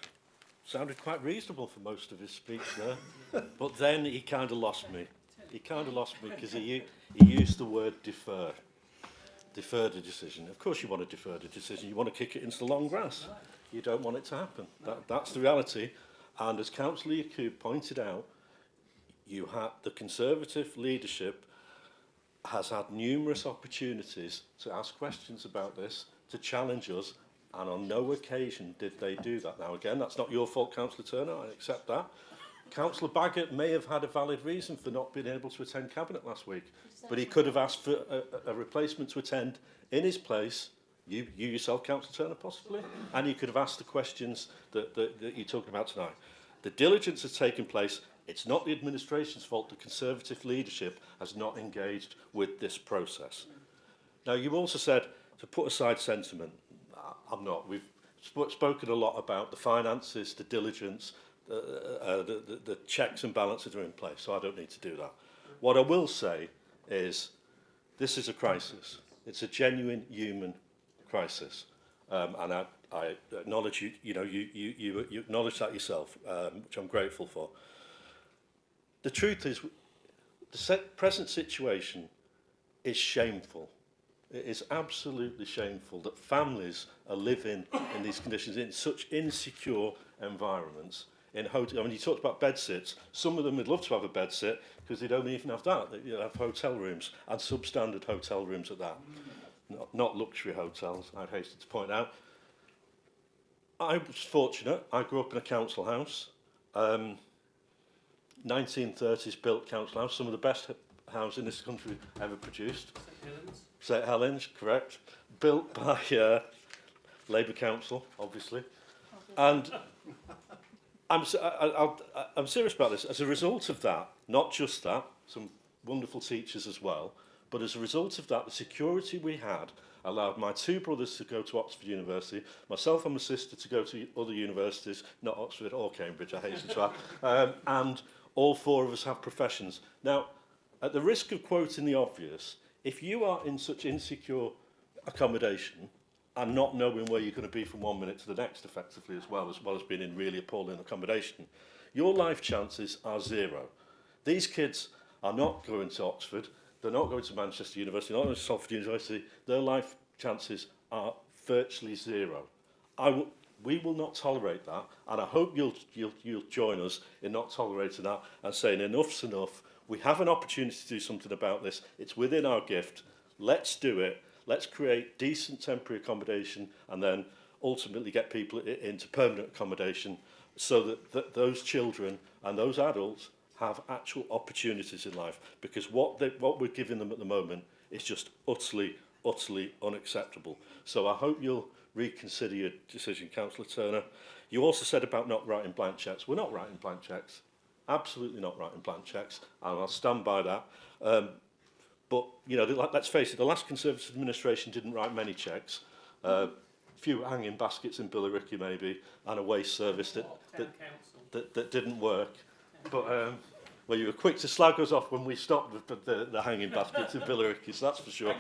sounded quite reasonable for most of his speech there, but then he kind of lost me. He kind of lost me because he used the word defer. Defer the decision. Of course you want to defer the decision. You want to kick it into the long grass. You don't want it to happen. That's the reality. And as Councillor Yaqub pointed out, the Conservative leadership has had numerous opportunities to ask questions about this, to challenge us, and on no occasion did they do that. Now, again, that's not your fault, Councillor Turner, I accept that. Councillor Baggott may have had a valid reason for not being able to attend Cabinet last week, but he could have asked for a replacement to attend in his place, you yourself, Councillor Turner, possibly, and you could have asked the questions that you're talking about tonight. The diligence has taken place. It's not the administration's fault. The Conservative leadership has not engaged with this process. Now, you also said to put aside sentiment. I'm not. We've spoken a lot about the finances, the diligence, the checks and balances are in place, so I don't need to do that. What I will say is this is a crisis. It's a genuine human crisis, and I acknowledge you acknowledge that yourself, which I'm grateful for. The truth is, the present situation is shameful. It is absolutely shameful that families are living in these conditions, in such insecure environments. I mean, you talked about bed sits. Some of them would love to have a bed sit because they don't even have that. They have hotel rooms, and substandard hotel rooms at that. Not luxury hotels, I'd hasten to point out. I was fortunate. I grew up in a council house. 1930s built council house, some of the best houses in this country ever produced. St Helens, correct. Built by Labour Council, obviously. And I'm serious about this. As a result of that, not just that, some wonderful teachers as well, but as a result of that, the security we had allowed my two brothers to go to Oxford University, myself and my sister to go to other universities, not Oxford or Cambridge, I hasten to add, and all four of us have professions. Now, at the risk of quoting the obvious, if you are in such insecure accommodation and not knowing where you're going to be from 1 minute to the next effectively as well as being in really appalling accommodation, your life chances are zero. These kids are not going to Oxford, they're not going to Manchester University, not going to Salford University, their life chances are virtually zero. We will not tolerate that, and I hope you'll join us in not tolerating that and saying enough's enough. We have an opportunity to do something about this. It's within our gift. Let's do it. Let's create decent temporary accommodation and then ultimately get people into permanent accommodation so that those children and those adults have actual opportunities in life. Because what we're giving them at the moment is just utterly unacceptable. So I hope you'll reconsider your decision, Councillor Turner. You also said about not writing blank cheques. We're not writing blank cheques. Absolutely not writing blank cheques, and I'll stand by that. But, you know, let's face it, the last Conservative administration didn't write many cheques. A few hanging baskets in Billericay, maybe, and a waste service that didn't work. But, well, you were quick to slag us off when we stopped the hanging baskets in Billericay, so that's for sure.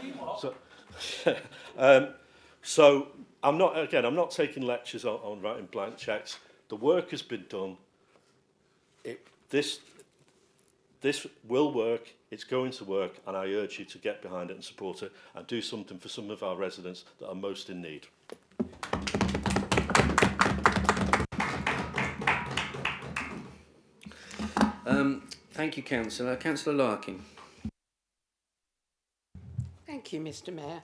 So I'm not taking lectures on writing blank cheques. The work has been done. This will work, it's going to work, and I urge you to get behind it and support it and do something for some of our residents that are most in need. Thank you, Councillor. Councillor Larkin. Thank you, Mr. Mayor.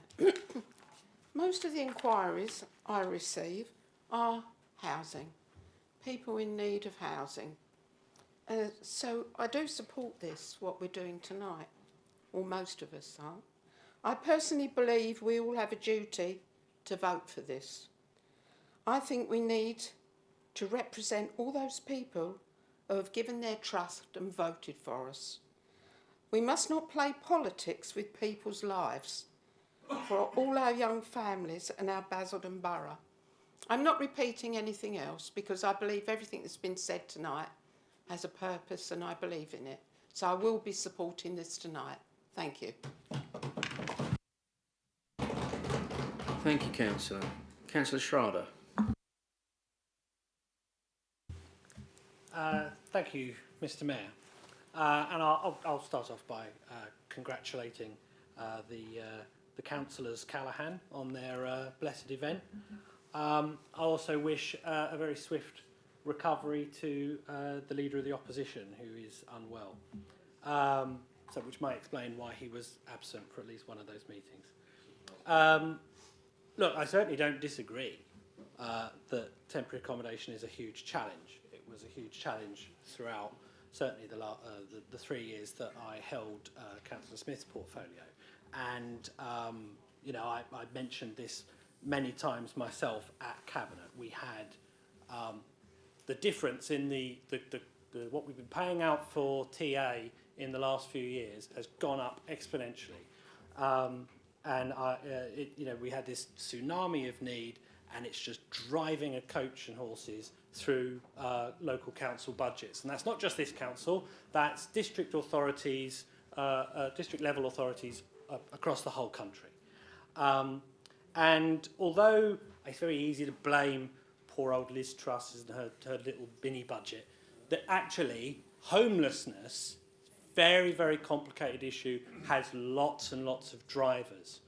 Most of the inquiries I receive are housing, people in need of housing. So I do support this, what we're doing tonight, or most of us are. I personally believe we all have a duty to vote for this. I think we need to represent all those people who have given their trust and voted for us. We must not play politics with people's lives for all our young families and our Basildon Borough. I'm not repeating anything else because I believe everything that's been said tonight has a purpose and I believe in it. So I will be supporting this tonight. Thank you. Thank you, Councillor. Councillor Schrader. Thank you, Mr. Mayor. And I'll start off by congratulating the councillors Callaghan on their blessed event. I also wish a very swift recovery to the Leader of the Opposition, who is unwell, so which might explain why he was absent for at least one of those meetings. Look, I certainly don't disagree that temporary accommodation is a huge challenge. It was a huge challenge throughout certainly the 3 years that I held Councillor Smith's portfolio. And, you know, I mentioned this many times myself at Cabinet. We had the difference in the what we've been paying out for TA in the last few years has gone up exponentially. And you know, we had this tsunami of need, and it's just driving a coach and horses through local council budgets. And that's not just this council, that's district authorities, district level authorities across the whole country. And although it's very easy to blame poor old Liz Truss and her little binny budget, that actually homelessness, very, very complicated issue, has lots and lots of drivers.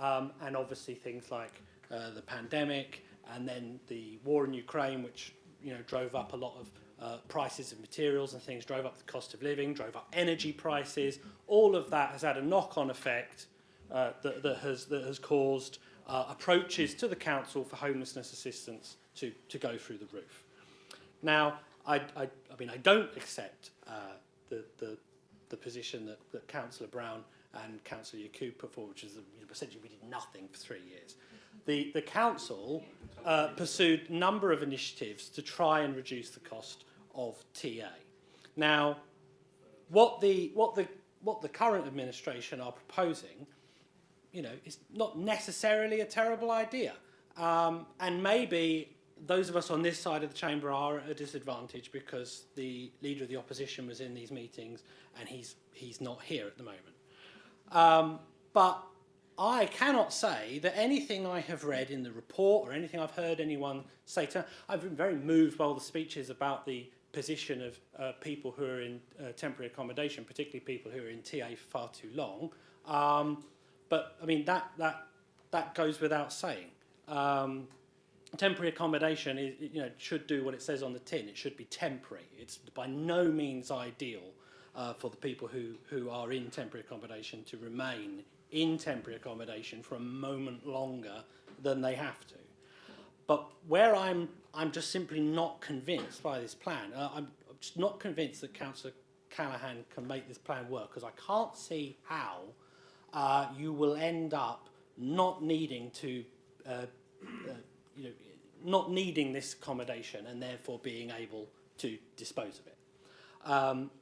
And obviously things like the pandemic, and then the war in Ukraine, which, you know, drove up a lot of prices of materials and things, drove up the cost of living, drove up energy prices. All of that has had a knock-on effect that has caused approaches to the council for homelessness assistance to go through the roof. Now, I mean, I don't accept the position that Councillor Brown and Councillor Yacoub put forward, which is essentially we did nothing for 3 years. The council pursued a number of initiatives to try and reduce the cost of TA. Now, what the current administration are proposing, you know, is not necessarily a terrible idea, and maybe those of us on this side of the chamber are at a disadvantage because the Leader of the Opposition was in these meetings and he's not here at the moment. But I cannot say that anything I have read in the report or anything I've heard anyone say to... I've been very moved by all the speeches about the position of people who are in temporary accommodation, particularly people who are in TA for far too long. But, I mean, that goes without saying. Temporary accommodation is, you know, should do what it says on the tin. It should be temporary. It's by no means ideal for the people who are in temporary accommodation to remain in temporary accommodation for a moment longer than they have to. But where I'm just simply not convinced by this plan, I'm just not convinced that Councillor Callaghan can make this plan work, because I can't see how you will end up not needing to you know, not needing this accommodation and therefore being able to dispose of it.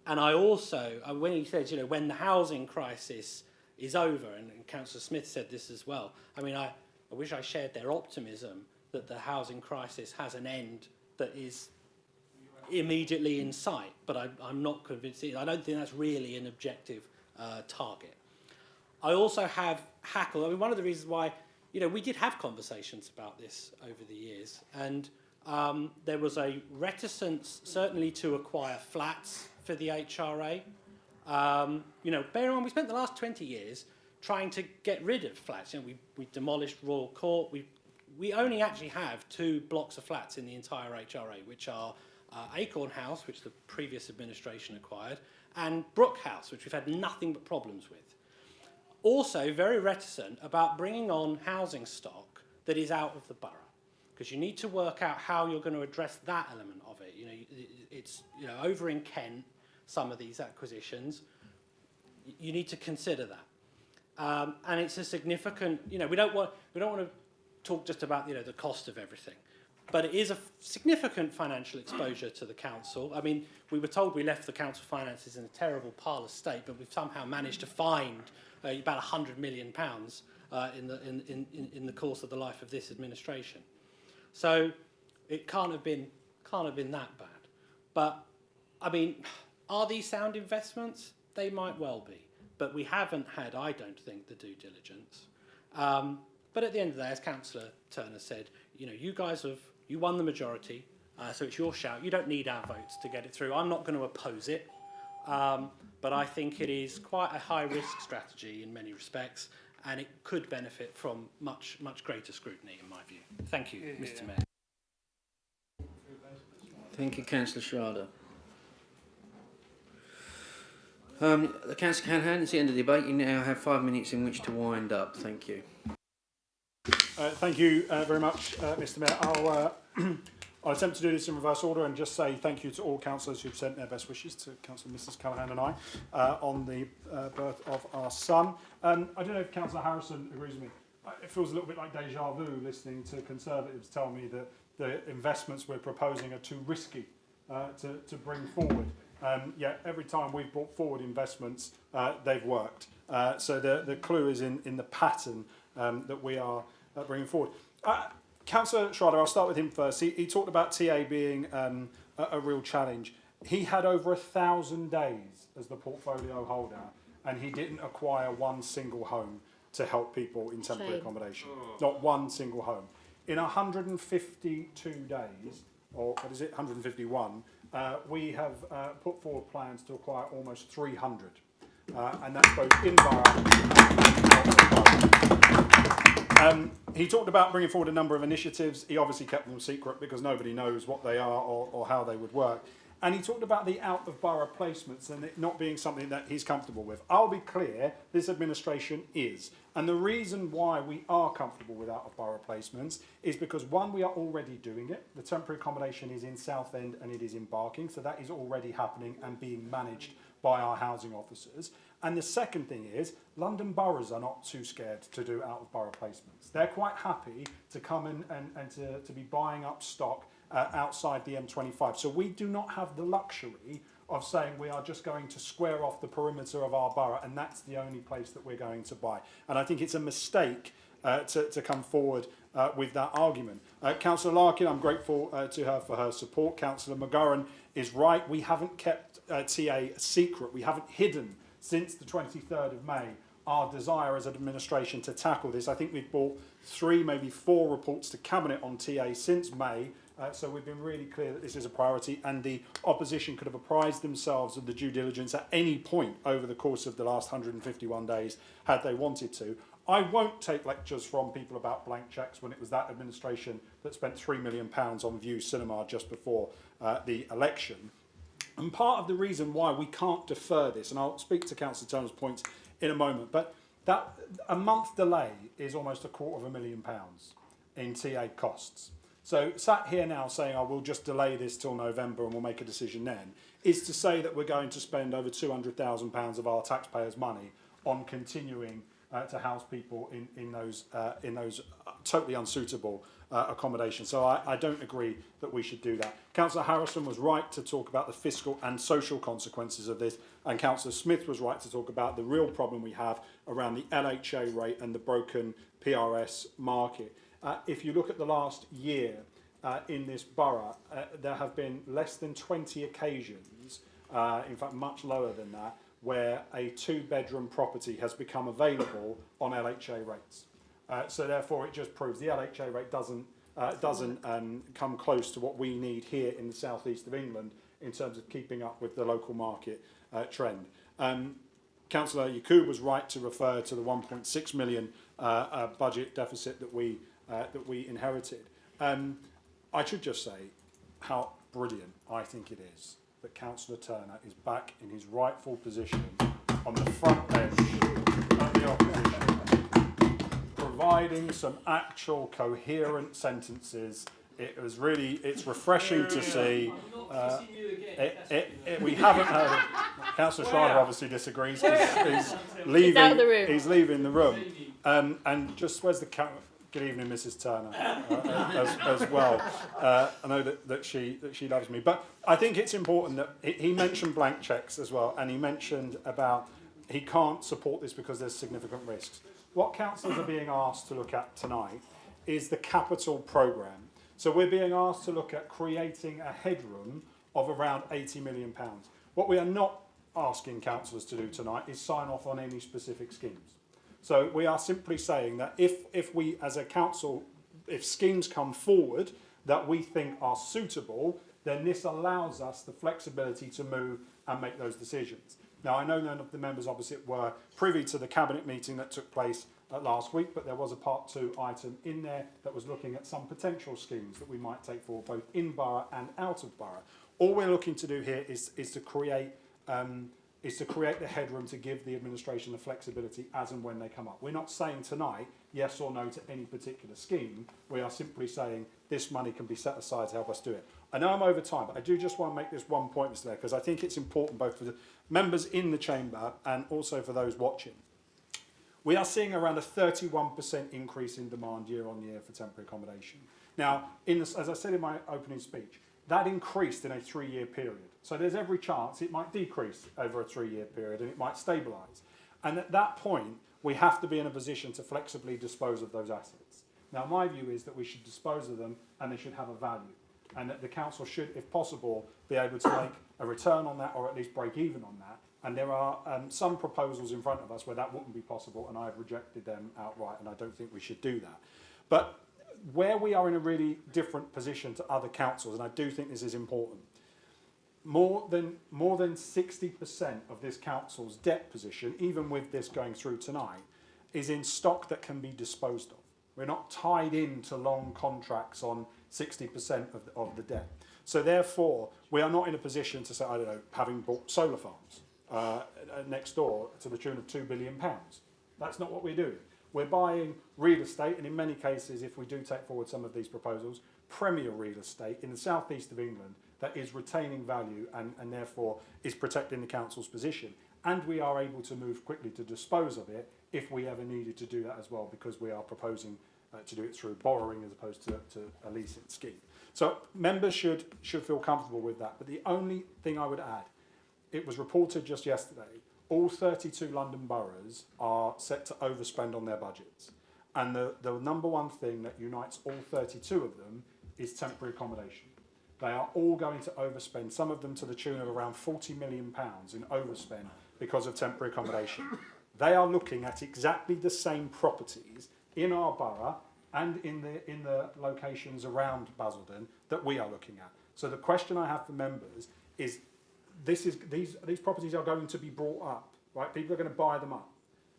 And I also, when he says, you know, when the housing crisis is over, and Councillor Smith said this as well, I mean, I wish I shared their optimism that the housing crisis has an end that is immediately in sight, but I'm not convinced. I don't think that's really an objective target. I also have hackled. I mean, one of the reasons why, you know, we did have conversations about this over the years, and there was a reticence, certainly, to acquire flats for the HRA. You know, bear in mind, we spent the last 20 years trying to get rid of flats. You know, we demolished Royal Court. We only actually have 2 blocks of flats in the entire HRA, which are Acorn House, which the previous administration acquired, and Brook House, which we've had nothing but problems with. Also, very reticent about bringing on housing stock that is out of the borough, because you need to work out how you're going to address that element of it. You know, it's, you know, over in Kent, some of these acquisitions, you need to consider that, and it's a significant. You know, we don't want to talk just about, you know, the cost of everything, but it is a significant financial exposure to the council. I mean, we were told we left the council finances in a terrible parlous state, but we've somehow managed to find about £100 million in the course of the life of this administration. So it can't have been that bad. But I mean, are these sound investments? They might well be, but we haven't had, I don't think, the due diligence. But at the end of the day, as Councillor Turner said, you know, you won the majority, so it's your shout. You don't need our votes to get it through. I'm not going to oppose it, but I think it is quite a high-risk strategy in many respects, and it could benefit from much, much greater scrutiny, in my view. Thank you, Mr. Mayor. Thank you, Councillor Schrader. The Councillor Canahan, it's the end of the debate. You now have 5 minutes in which to wind up. Thank you. Thank you very much, Mr. Mayor. I'll attempt to do this in reverse order and just say thank you to all councillors who've sent their best wishes to Councillor Mrs Callaghan and I on the birth of our son. I don't know if Councillor Harrison agrees with me. It feels a little bit like deja vu listening to Conservatives tell me that the investments we're proposing are too risky to bring forward. Yet every time we've brought forward investments, they've worked. So the clue is in the pattern that we are bringing forward. Councillor Schrader, I'll start with him first. He talked about TA being a real challenge. He had over 1,000 days as the portfolio holder, and he didn't acquire one single home to help people in temporary accommodation. Not one single home. In 152 days, or what is it, 151, we have put forward plans to acquire almost 300. And that's both in borough and he talked about bringing forward a number of initiatives. He obviously kept them secret because nobody knows what they are or how they would work. And he talked about the out-of-borough placements and it not being something that he's comfortable with. I'll be clear, this administration is. And the reason why we are comfortable with out-of-borough placements is because, one, we are already doing it. The temporary accommodation is in Southend and it is in Barking, so that is already happening and being managed by our housing officers. And the second thing is, London boroughs are not too scared to do out-of-borough placements. They're quite happy to come in and to be buying up stock outside the M25. So we do not have the luxury of saying we are just going to square off the perimeter of our borough and that's the only place that we're going to buy. And I think it's a mistake to come forward with that argument. Councillor Larkin, I'm grateful to her for her support. Councillor McGurran is right. We haven't kept TA secret. We haven't hidden since the 23rd of May our desire as an administration to tackle this. I think we've brought 3, maybe 4 reports to Cabinet on TA since May. So we've been really clear that this is a priority, and the opposition could have apprised themselves of the due diligence at any point over the course of the last 151 days had they wanted to. I won't take lectures from people about blank cheques when it was that administration that spent £3 million on View Cinema just before the election. And part of the reason why we can't defer this, and I'll speak to Councillor Turner's points in a moment, but that a month delay is almost £250,000 in TA costs. So sat here now saying, oh, we'll just delay this till November and we'll make a decision then, is to say that we're going to spend over £200,000 of our taxpayers' money on continuing to house people in those totally unsuitable accommodation. So I don't agree that we should do that. Councillor Harrison was right to talk about the fiscal and social consequences of this, and Councillor Smith was right to talk about the real problem we have around the LHA rate and the broken PRS market. If you look at the last year in this borough, there have been less than 20 occasions, in fact much lower than that, where a 2-bedroom property has become available on LHA rates. So therefore it just proves the LHA rate doesn't come close to what we need here in the southeast of England in terms of keeping up with the local market trend. Councillor Yacoub was right to refer to the 1.6 million budget deficit that we inherited. I should just say how brilliant I think it is that Councillor Turner is back in his rightful position on the front bench of the opposition, providing some actual coherent sentences. It's refreshing to see. We haven't heard of Councillor Schrader obviously disagrees. He's leaving the room. And just where's the good evening, Mrs. Turner, as well. I know that she loves me, but I think it's important that he mentioned blank cheques as well, and he mentioned about he can't support this because there's significant risks. What councillors are being asked to look at tonight is the capital programme. So we're being asked to look at creating a headroom of around £80 million. What we are not asking councillors to do tonight is sign off on any specific schemes. So we are simply saying that if we as a council, if schemes come forward that we think are suitable, then this allows us the flexibility to move and make those decisions. Now, I know none of the members opposite were privy to the cabinet meeting that took place last week, but there was a part 2 item in there that was looking at some potential schemes that we might take forward both in borough and out of borough. All we're looking to do here is to create the headroom to give the administration the flexibility as and when they come up. We're not saying tonight yes or no to any particular scheme. We are simply saying this money can be set aside to help us do it. I know I'm over time, but I do just want to make this one point, Mr. Mayor, because I think it's important both for the members in the chamber and also for those watching. We are seeing around a 31% increase in demand year on year for temporary accommodation. Now, as I said in my opening speech, that increased in a 3-year period. So there's every chance it might decrease over a 3-year period and it might stabilise. And at that point, we have to be in a position to flexibly dispose of those assets. Now, my view is that we should dispose of them and they should have a value. And that the council should, if possible, be able to make a return on that or at least break even on that. And there are some proposals in front of us where that wouldn't be possible, and I've rejected them outright, and I don't think we should do that. But where we are in a really different position to other councils, and I do think this is important, more than 60% of this council's debt position, even with this going through tonight, is in stock that can be disposed of. We're not tied into long contracts on 60% of the debt. So therefore, we are not in a position to say, I don't know, having bought solar farms next door to the tune of £2 billion. That's not what we're doing. We're buying real estate, and in many cases, if we do take forward some of these proposals, premier real estate in the southeast of England that is retaining value and therefore is protecting the council's position. And we are able to move quickly to dispose of it if we ever needed to do that as well, because we are proposing to do it through borrowing as opposed to a leasing scheme. So members should feel comfortable with that. But the only thing I would add, it was reported just yesterday, all 32 London boroughs are set to overspend on their budgets. And the number one thing that unites all 32 of them is temporary accommodation. They are all going to overspend, some of them to the tune of around £40 million in overspend because of temporary accommodation. They are looking at exactly the same properties in our borough and in the locations around Basildon that we are looking at. So the question I have for members is, these properties are going to be brought up, right? People are going to buy them up.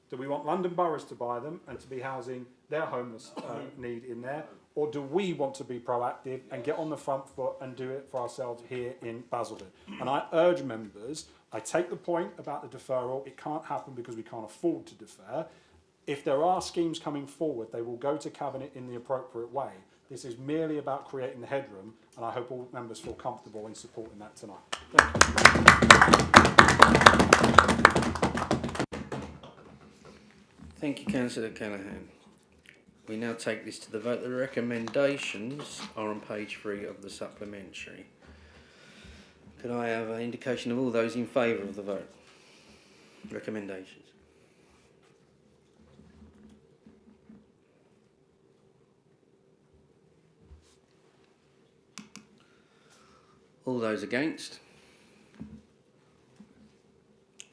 Do we want London boroughs to buy them and to be housing their homeless need in there? Or do we want to be proactive and get on the front foot and do it for ourselves here in Basildon? And I urge members, I take the point about the deferral. It can't happen because we can't afford to defer. If there are schemes coming forward, they will go to Cabinet in the appropriate way. This is merely about creating the headroom, and I hope all members feel comfortable in supporting that tonight. Thank you, Councillor Callaghan. We now take this to the vote. The recommendations are on page 3 of the supplementary. Could I have an indication of all those in favour of the vote? Recommendations. All those against?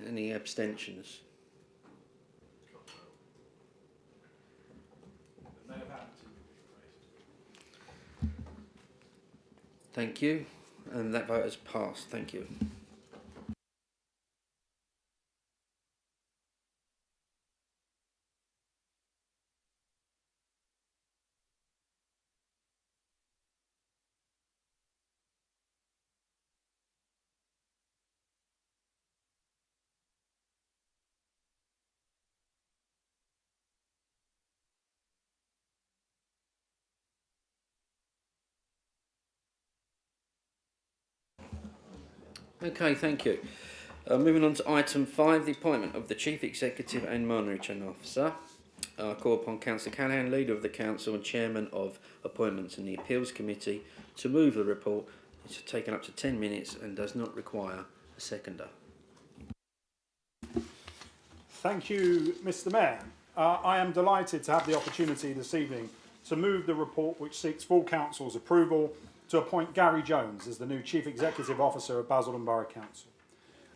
Any abstentions? Thank you, and that vote has passed. Thank you. Okay, thank you. Moving on to item 5, the appointment of the Chief Executive and Monitoring Officer. I call upon Councillor Callaghan, Leader of the Council and Chairman of Appointments and the Appeals Committee, to move the report. It's taken up to 10 minutes and does not require a seconder. Thank you, Mr. Mayor. I am delighted to have the opportunity this evening to move the report which seeks full Council's approval to appoint Gary Jones as the new Chief Executive Officer of Basildon Borough Council.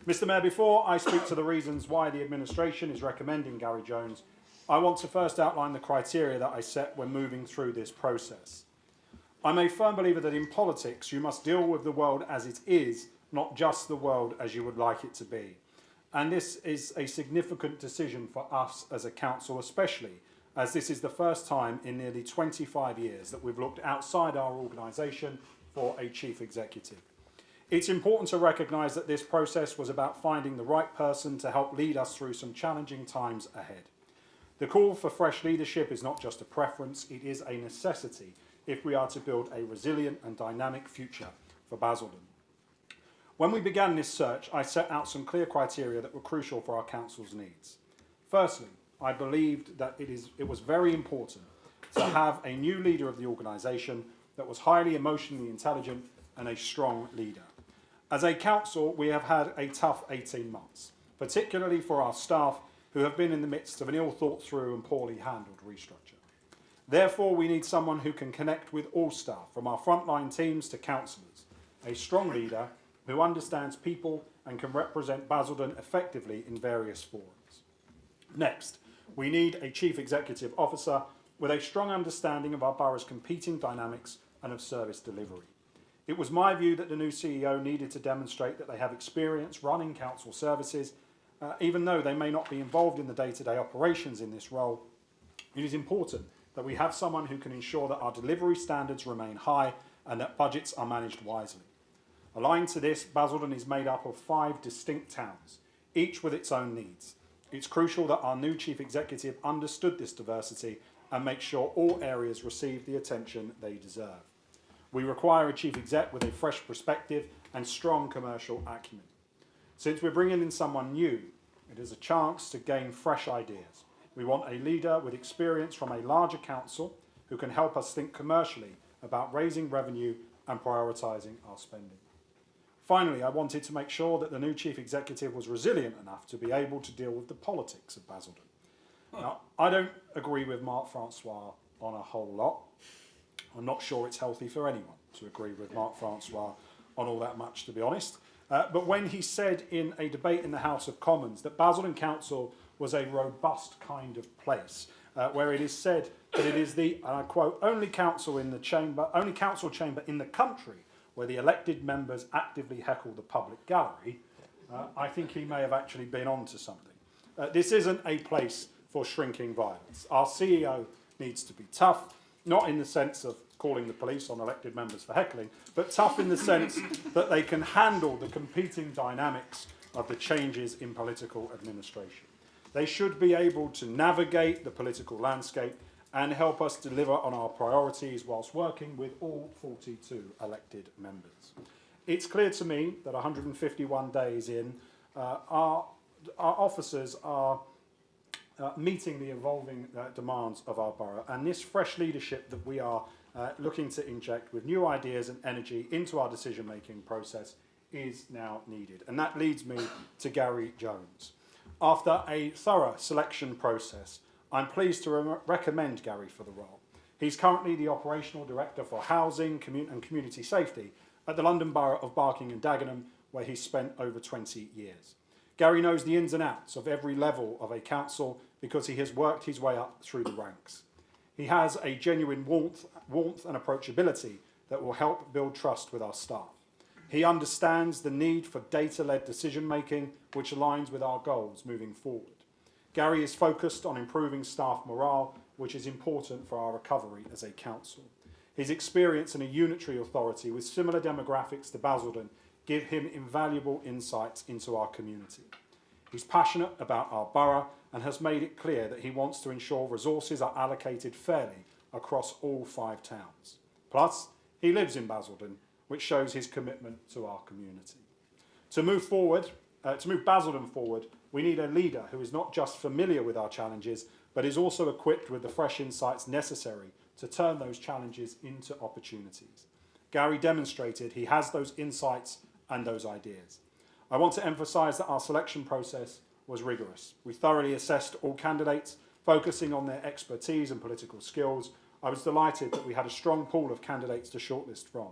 Mr Mayor, before I speak to the reasons why the administration is recommending Gary Jones, I want to first outline the criteria that I set when moving through this process. I'm a firm believer that in politics you must deal with the world as it is, not just the world as you would like it to be. And this is a significant decision for us as a council, especially as this is the first time in nearly 25 years that we've looked outside our organisation for a chief executive. It's important to recognise that this process was about finding the right person to help lead us through some challenging times ahead. The call for fresh leadership is not just a preference, it is a necessity if we are to build a resilient and dynamic future for Basildon. When we began this search, I set out some clear criteria that were crucial for our council's needs. Firstly, I believed that it was very important to have a new leader of the organisation that was highly emotionally intelligent and a strong leader. As a council, we have had a tough 18 months, particularly for our staff who have been in the midst of an ill thought through and poorly handled restructure. Therefore, we need someone who can connect with all staff, from our frontline teams to councillors, a strong leader who understands people and can represent Basildon effectively in various forums. Next, we need a Chief Executive Officer with a strong understanding of our borough's competing dynamics and of service delivery. It was my view that the new CEO needed to demonstrate that they have experience running council services, even though they may not be involved in the day-to-day operations in this role. It is important that we have someone who can ensure that our delivery standards remain high and that budgets are managed wisely. Aligned to this, Basildon is made up of 5 distinct towns, each with its own needs. It's crucial that our new Chief Executive understood this diversity and make sure all areas receive the attention they deserve. We require a Chief Exec with a fresh perspective and strong commercial acumen. Since we're bringing in someone new, it is a chance to gain fresh ideas. We want a leader with experience from a larger council who can help us think commercially about raising revenue and prioritising our spending. Finally, I wanted to make sure that the new Chief Executive was resilient enough to be able to deal with the politics of Basildon. Now, I don't agree with Marc Francois on a whole lot. I'm not sure it's healthy for anyone to agree with Marc Francois on all that much, to be honest. But when he said in a debate in the House of Commons that Basildon Council was a robust kind of place, where it is said that it is the, and I quote, only council chamber in the country where the elected members actively heckle the public gallery, I think he may have actually been on to something. This isn't a place for shrinking violence. Our CEO needs to be tough, not in the sense of calling the police on elected members for heckling, but tough in the sense that they can handle the competing dynamics of the changes in political administration. They should be able to navigate the political landscape and help us deliver on our priorities whilst working with all 42 elected members. It's clear to me that 151 days in, our officers are meeting the evolving demands of our borough, and this fresh leadership that we are looking to inject with new ideas and energy into our decision-making process is now needed. And that leads me to Gary Jones. After a thorough selection process, I'm pleased to recommend Gary for the role. He's currently the Operational Director for Housing and Community Safety at the London Borough of Barking and Dagenham, where he's spent over 20 years. Gary knows the ins and outs of every level of a council because he has worked his way up through the ranks. He has a genuine warmth and approachability that will help build trust with our staff. He understands the need for data-led decision-making, which aligns with our goals moving forward. Gary is focused on improving staff morale, which is important for our recovery as a council. His experience in a unitary authority with similar demographics to Basildon give him invaluable insights into our community. He's passionate about our borough and has made it clear that he wants to ensure resources are allocated fairly across all 5 towns. Plus, he lives in Basildon, which shows his commitment to our community. To move Basildon forward, we need a leader who is not just familiar with our challenges, but is also equipped with the fresh insights necessary to turn those challenges into opportunities. Gary demonstrated he has those insights and those ideas. I want to emphasise that our selection process was rigorous. We thoroughly assessed all candidates, focusing on their expertise and political skills. I was delighted that we had a strong pool of candidates to shortlist from.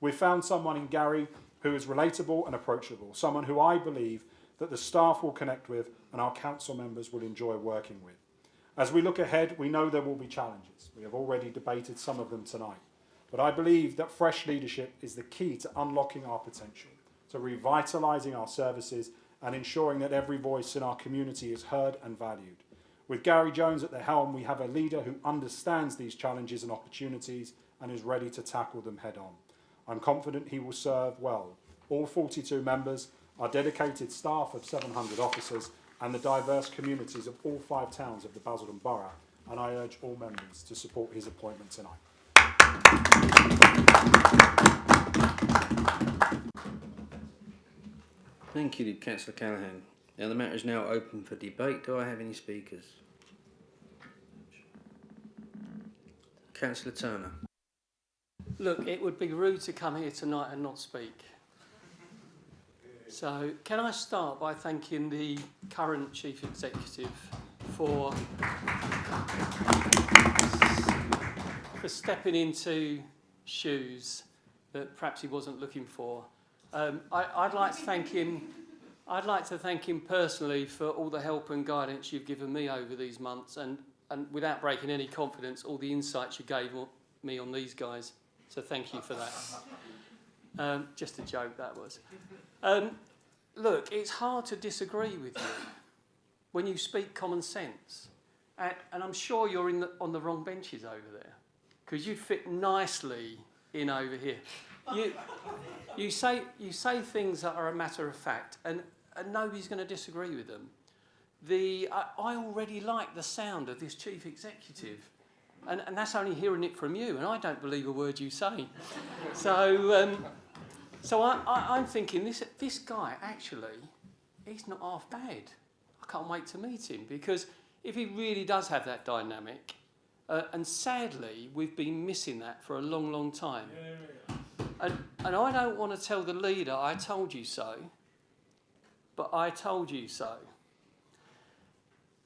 We've found someone in Gary who is relatable and approachable, someone who I believe that the staff will connect with and our council members will enjoy working with. As we look ahead, we know there will be challenges. We have already debated some of them tonight. But I believe that fresh leadership is the key to unlocking our potential, to revitalising our services and ensuring that every voice in our community is heard and valued. With Gary Jones at the helm, we have a leader who understands these challenges and opportunities and is ready to tackle them head on. I'm confident he will serve well all 42 members, our dedicated staff of 700 officers and the diverse communities of all 5 towns of the Basildon Borough, and I urge all members to support his appointment tonight. Thank you, Councillor Callaghan. Now the matter is now open for debate. Do I have any speakers? Councillor Turner. Look, it would be rude to come here tonight and not speak. So, can I start by thanking the current Chief Executive for stepping into shoes that perhaps he wasn't looking for. I'd like to thank him. I'd like to thank him personally for all the help and guidance you've given me over these months, and without breaking any confidence, all the insights you gave me on these guys. So thank you for that. Just a joke, that was. Look, it's hard to disagree with you when you speak common sense, and I'm sure you're on the wrong benches over there, because you'd fit nicely in over here. You say things that are a matter of fact, and nobody's going to disagree with them. I already like the sound of this Chief Executive, and that's only hearing it from you, and I don't believe a word you say. So I'm thinking this guy, actually, he's not half bad. I can't wait to meet him, because if he really does have that dynamic, and sadly we've been missing that for a long, long time. And I don't want to tell the leader, I told you so, but I told you so.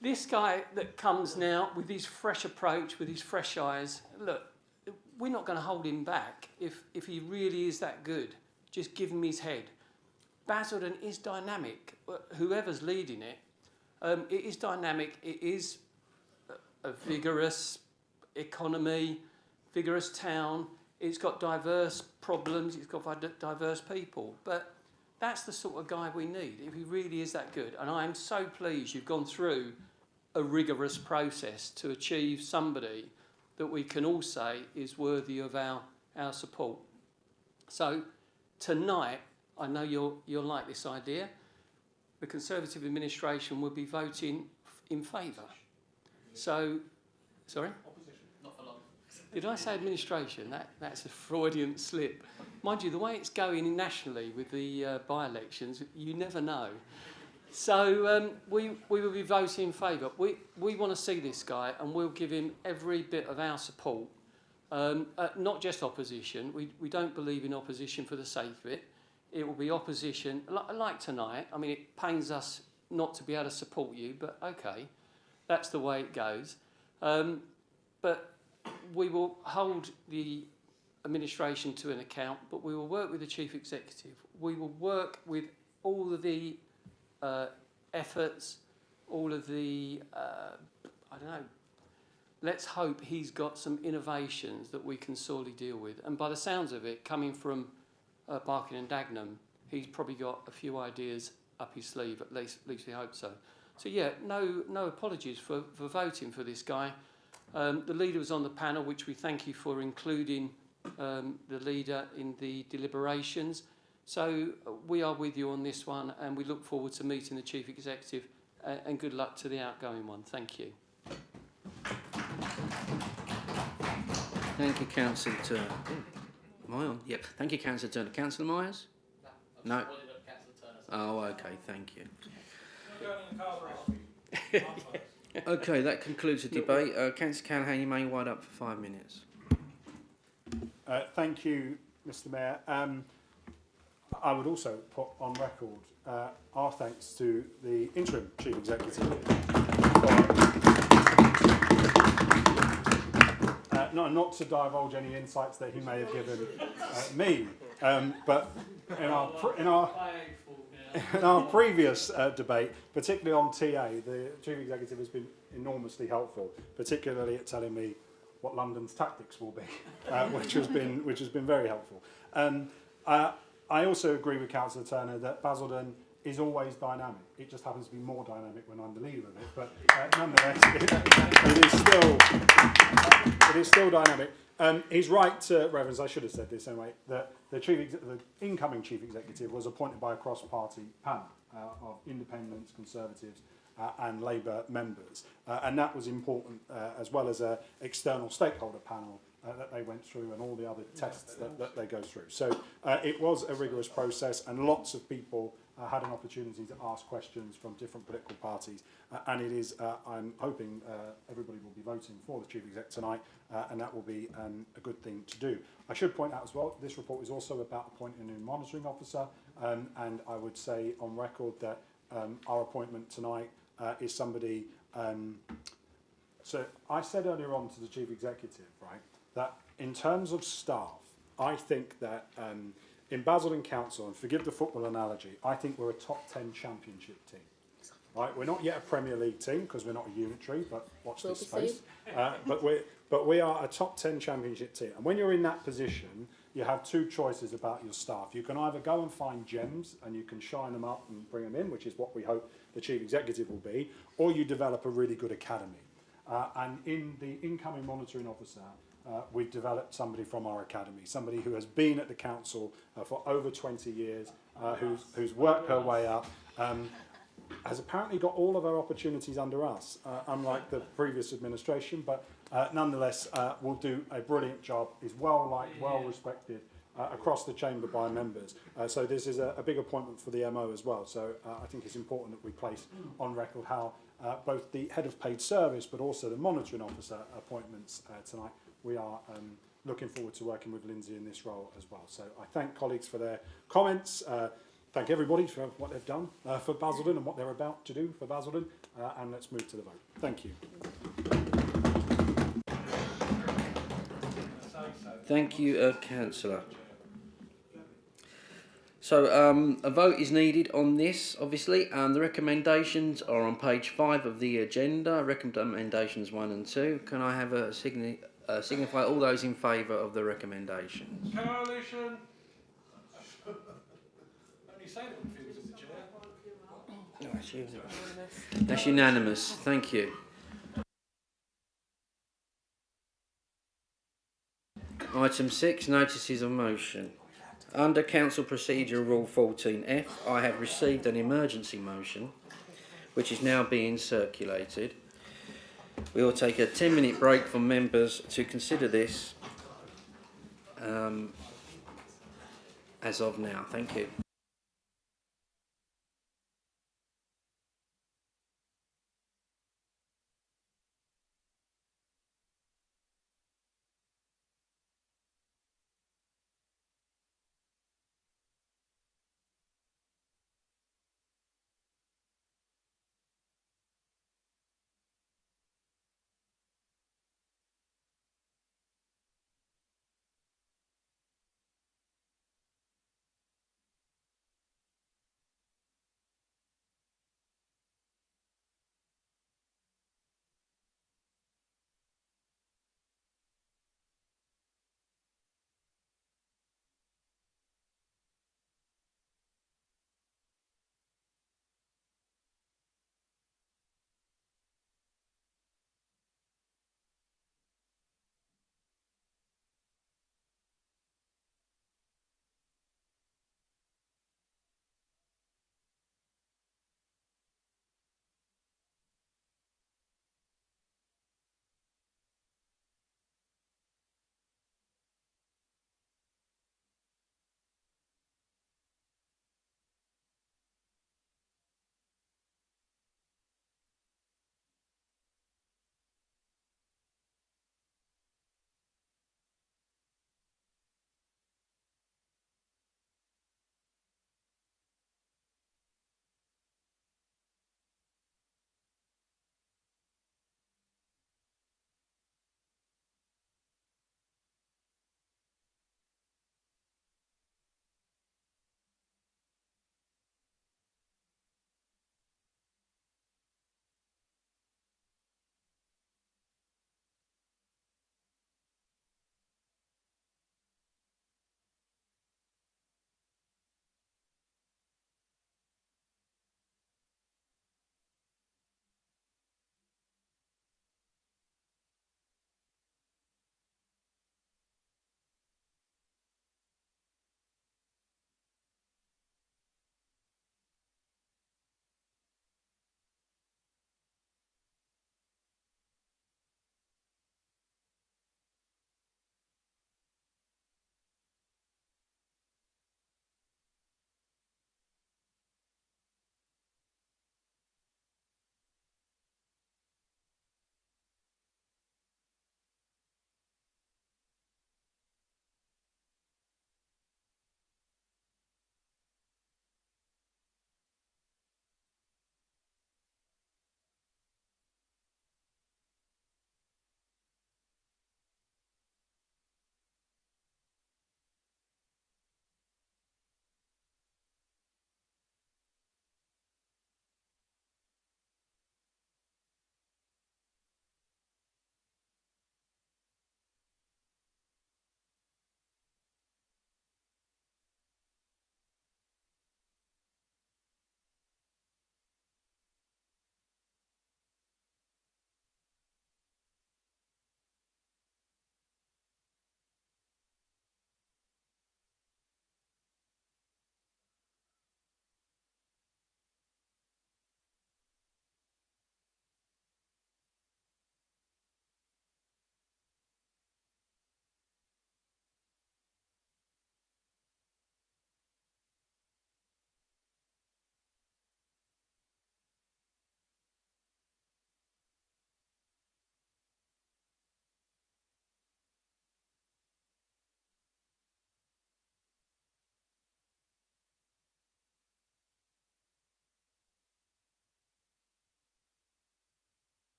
This guy that comes now with his fresh approach, with his fresh eyes, look, we're not going to hold him back if he really is that good. Just give him his head. Basildon is dynamic. Whoever's leading it, it is dynamic. It is a vigorous economy, vigorous town. It's got diverse problems. It's got diverse people. But that's the sort of guy we need, if he really is that good. And I am so pleased you've gone through a rigorous process to achieve somebody that we can all say is worthy of our support. So tonight, I know you'll like this idea. The Conservative administration will be voting in favour. So, sorry? Opposition, not for long. Did I say administration? That's a Freudian slip. Mind you, the way it's going nationally with the by-elections, you never know. So we will be voting in favour. We want to see this guy, and we'll give him every bit of our support. Not just opposition. We don't believe in opposition for the sake of it. It will be opposition, like tonight. I mean, it pains us not to be able to support you, but okay, that's the way it goes. But we will hold the administration to an account, but we will work with the Chief Executive. We will work with all of the efforts, all of the, I don't know, let's hope he's got some innovations that we can sorely deal with. And by the sounds of it, coming from Barking and Dagenham, he's probably got a few ideas up his sleeve, at least we hope so. So yeah, no apologies for voting for this guy. The leader was on the panel, which we thank you for including the leader in the deliberations. So we are with you on this one, and we look forward to meeting the Chief Executive, and good luck to the outgoing one. Thank you. Thank you, Councillor Turner. Am I on? Yep. Thank you, Councillor Turner. Councillor Myers? No. Oh, okay. Thank you. Okay, that concludes the debate. Councillor Callaghan, you may wind up for 5 minutes. Thank you, Mr. Mayor. I would also put on record our thanks to the interim Chief Executive for not to divulge any insights that he may have given me, but in our previous debate, particularly on TA, the Chief Executive has been enormously helpful, particularly at telling me what London's tactics will be, which has been very helpful. I also agree with Councillor Turner that Basildon is always dynamic. It just happens to be more dynamic when I'm the leader of it, but nonetheless, it is still dynamic. He's right to reference, I should have said this anyway, that the incoming Chief Executive was appointed by a cross-party panel of independents, Conservatives and Labour members. And that was important, as well as an external stakeholder panel that they went through and all the other tests that they go through. So it was a rigorous process, and lots of people had an opportunity to ask questions from different political parties. And it is, I'm hoping everybody will be voting for the Chief Exec tonight, and that will be a good thing to do. I should point out as well, this report is also about appointing a new monitoring officer, and I would say on record that our appointment tonight is somebody. So I said earlier on to the Chief Executive, right, that in terms of staff, I think that in Basildon Council, and forgive the football analogy, I think we're a top 10 championship team. Right, we're not yet a Premier League team because we're not a unitary, but watch this space. But we are a top 10 championship team. And when you're in that position, you have two choices about your staff. You can either go and find gems and you can shine them up and bring them in, which is what we hope the Chief Executive will be, or you develop a really good academy. And in the incoming monitoring officer, we've developed somebody from our academy, somebody who has been at the council for over 20 years, who's worked her way up, has apparently got all of her opportunities under us, unlike the previous administration, but nonetheless will do a brilliant job, is well liked, well respected across the chamber by members. So this is a big appointment for the MO as well. So I think it's important that we place on record how both the head of paid service but also the monitoring officer appointments tonight. We are looking forward to working with Lindsay in this role as well. So I thank colleagues for their comments. Thank everybody for what they've done for Basildon and what they're about to do for Basildon. And let's move to the vote. Thank you. Thank you, Councillor. So a vote is needed on this, obviously, and the recommendations are on page 5 of the agenda, recommendations 1 and 2. Can I have a signify all those in favour of the recommendations? Coalition. Only say that confuses the chair. No, that's unanimous. Thank you. Item 6, notices of motion. Under Council Procedure Rule 14F, I have received an emergency motion, which is now being circulated. We will take a 10-minute break for members to consider this as of now. Thank you.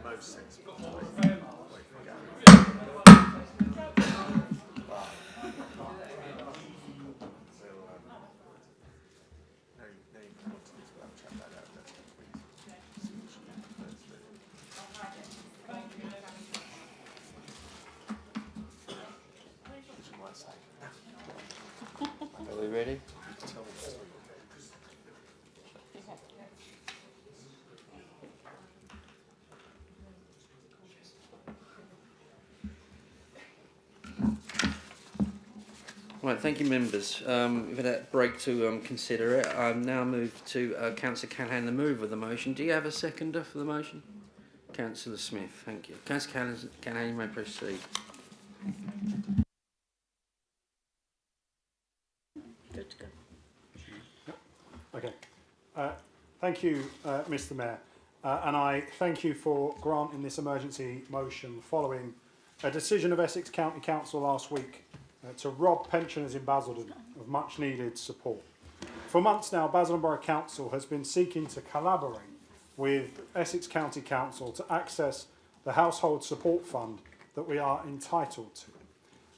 most sensible. Are we ready? Right, thank you, members. We've had a break to consider it. I now move to Councillor Callaghan, the mover of the motion. Do you have a seconder for the motion? Councillor Smith, thank you. Councillor Callaghan, you may proceed. Good to go. Okay. Thank you, Mr. Mayor. And I thank you for granting this emergency motion following a decision of Essex County Council last week to rob pensioners in Basildon of much needed support. For months now, Basildon Borough Council has been seeking to collaborate with Essex County Council to access the Household Support Fund that we are entitled to.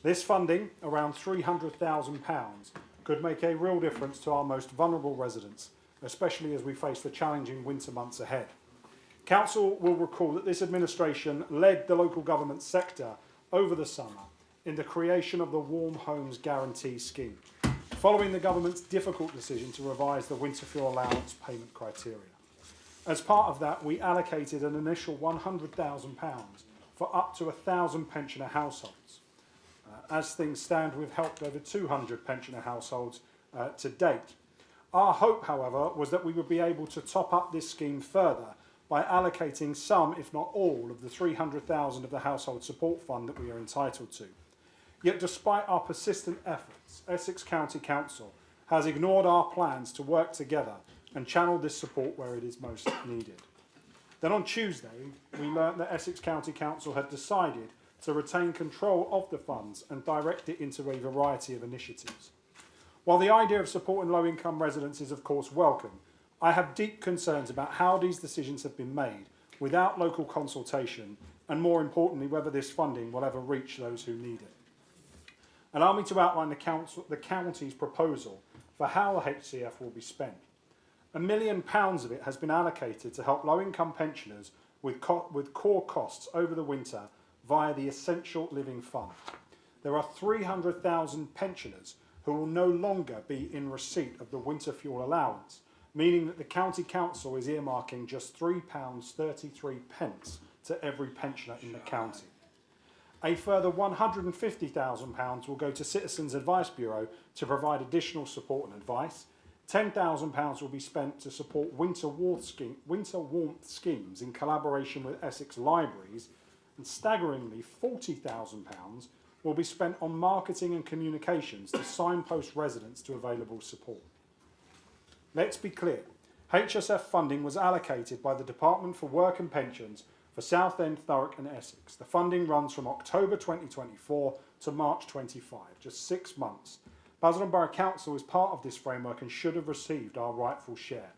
This funding, around £300,000, could make a real difference to our most vulnerable residents, especially as we face the challenging winter months ahead. Council will recall that this administration led the local government sector over the summer in the creation of the Warm Homes Guarantee Scheme, following the government's difficult decision to revise the winter fuel allowance payment criteria. As part of that, we allocated an initial £100,000 for up to 1,000 pensioner households. As things stand, we've helped over 200 pensioner households to date. Our hope, however, was that we would be able to top up this scheme further by allocating some, if not all, of the £300,000 of the Household Support Fund that we are entitled to. Yet despite our persistent efforts, Essex County Council has ignored our plans to work together and channel this support where it is most needed. Then on Tuesday, we learnt that Essex County Council had decided to retain control of the funds and direct it into a variety of initiatives. While the idea of supporting low-income residents is of course welcome, I have deep concerns about how these decisions have been made without local consultation and, more importantly, whether this funding will ever reach those who need it. Allow me to outline the county's proposal for how the HCF will be spent. £1 million of it has been allocated to help low-income pensioners with core costs over the winter via the Essential Living Fund. There are 300,000 pensioners who will no longer be in receipt of the winter fuel allowance, meaning that the County Council is earmarking just £3.33 to every pensioner in the county. A further £150,000 will go to Citizens Advice Bureau to provide additional support and advice. £10,000 will be spent to support winter warmth schemes in collaboration with Essex Libraries, and staggeringly £40,000 will be spent on marketing and communications to signpost residents to available support. Let's be clear, HSF funding was allocated by the Department for Work and Pensions for Southend, Thurrock and Essex. The funding runs from October 2024 to March 25, just 6 months. Basildon Borough Council is part of this framework and should have received our rightful share.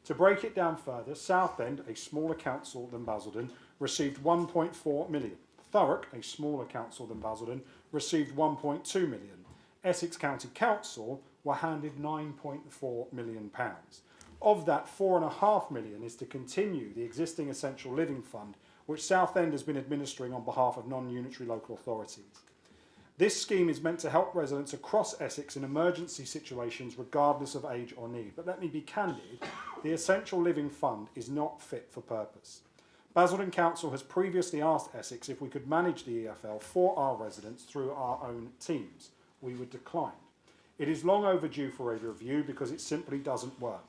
To break it down further, Southend, a smaller council than Basildon, received 1.4 million. Thurrock, a smaller council than Basildon, received 1.2 million. Essex County Council were handed £9.4 million. Of that, £4.5 million is to continue the existing Essential Living Fund, which Southend has been administering on behalf of non-unitary local authorities. This scheme is meant to help residents across Essex in emergency situations regardless of age or need. But let me be candid, the Essential Living Fund is not fit for purpose. Basildon Council has previously asked Essex if we could manage the EFL for our residents through our own teams. We would decline. It is long overdue for a review because it simply doesn't work.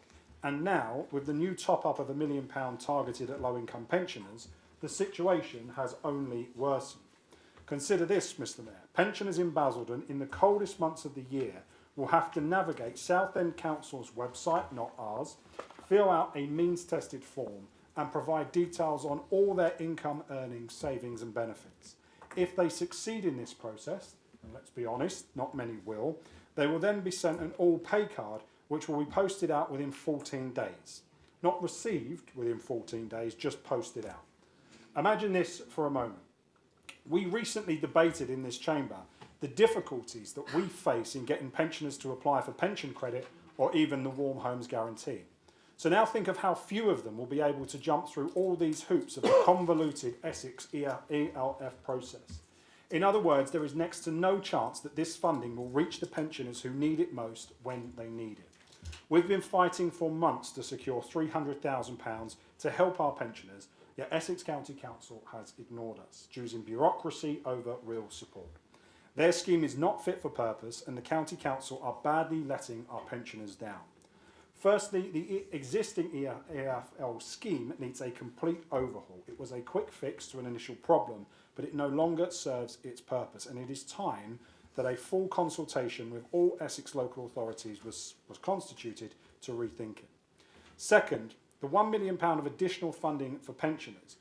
And now, with the new top-up of £1 million targeted at low-income pensioners, the situation has only worsened. Consider this, Mr. Mayor. Pensioners in Basildon in the coldest months of the year will have to navigate Southend Council's website, not ours, fill out a means-tested form and provide details on all their income, earnings, savings and benefits. If they succeed in this process, and let's be honest, not many will, they will then be sent an all-pay card which will be posted out within 14 days. Not received within 14 days, just posted out. Imagine this for a moment. We recently debated in this chamber the difficulties that we face in getting pensioners to apply for pension credit or even the Warm Homes Guarantee. So now think of how few of them will be able to jump through all these hoops of the convoluted Essex ELF process. In other words, there is next to no chance that this funding will reach the pensioners who need it most when they need it. We've been fighting for months to secure £300,000 to help our pensioners, yet Essex County Council has ignored us, choosing bureaucracy over real support. Their scheme is not fit for purpose, and the County Council are badly letting our pensioners down. Firstly, the existing EFL scheme needs a complete overhaul. It was a quick fix to an initial problem, but it no longer serves its purpose, and it is time that a full consultation with all Essex local authorities was constituted to rethink it. Second, the £1 million of additional funding for pensioners.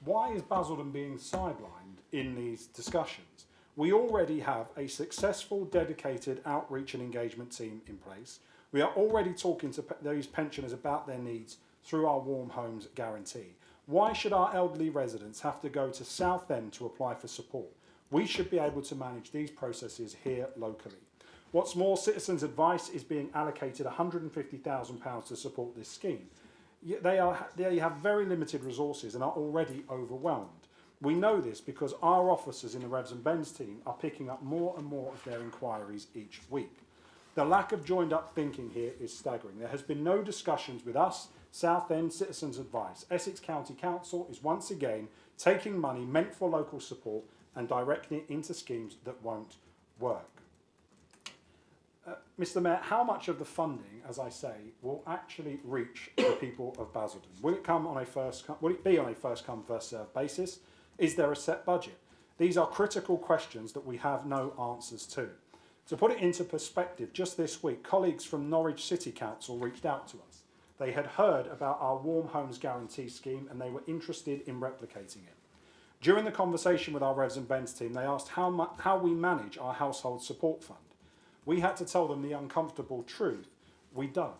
Why is Basildon being sidelined in these discussions? We already have a successful, dedicated outreach and engagement team in place. We are already talking to those pensioners about their needs through our Warm Homes Guarantee. Why should our elderly residents have to go to Southend to apply for support? We should be able to manage these processes here locally. What's more, Citizens Advice is being allocated £150,000 to support this scheme. They have very limited resources and are already overwhelmed. We know this because our officers in the Revs and Bens team are picking up more and more of their inquiries each week. The lack of joined-up thinking here is staggering. There has been no discussions with us, Southend, Citizens Advice. Essex County Council is once again taking money meant for local support and directing it into schemes that won't work. Mr. Mayor, how much of the funding, as I say, will actually reach the people of Basildon? Will it be on a first come, first served basis? Is there a set budget? These are critical questions that we have no answers to. To put it into perspective, just this week, colleagues from Norwich City Council reached out to us. They had heard about our Warm Homes Guarantee scheme and they were interested in replicating it. During the conversation with our Revs and Bens team, they asked how we manage our household support fund. We had to tell them the uncomfortable truth: we don't.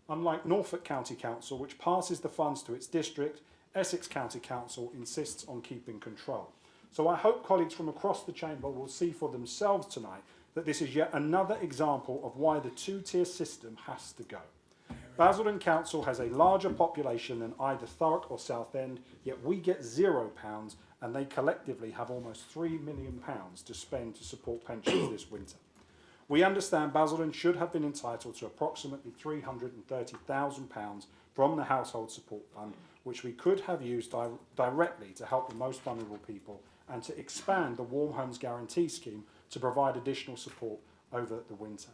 Unlike Norfolk County Council, which passes the funds to its district, Essex County Council insists on keeping control. So I hope colleagues from across the chamber will see for themselves tonight that this is yet another example of why the two-tier system has to go. Basildon Council has a larger population than either Thurrock or Southend, yet we get £0 and they collectively have almost £3 million to spend to support pensions this winter. We understand Basildon should have been entitled to approximately £330,000 from the Household Support Fund, which we could have used directly to help the most vulnerable people and to expand the Warm Homes Guarantee scheme to provide additional support over the winter.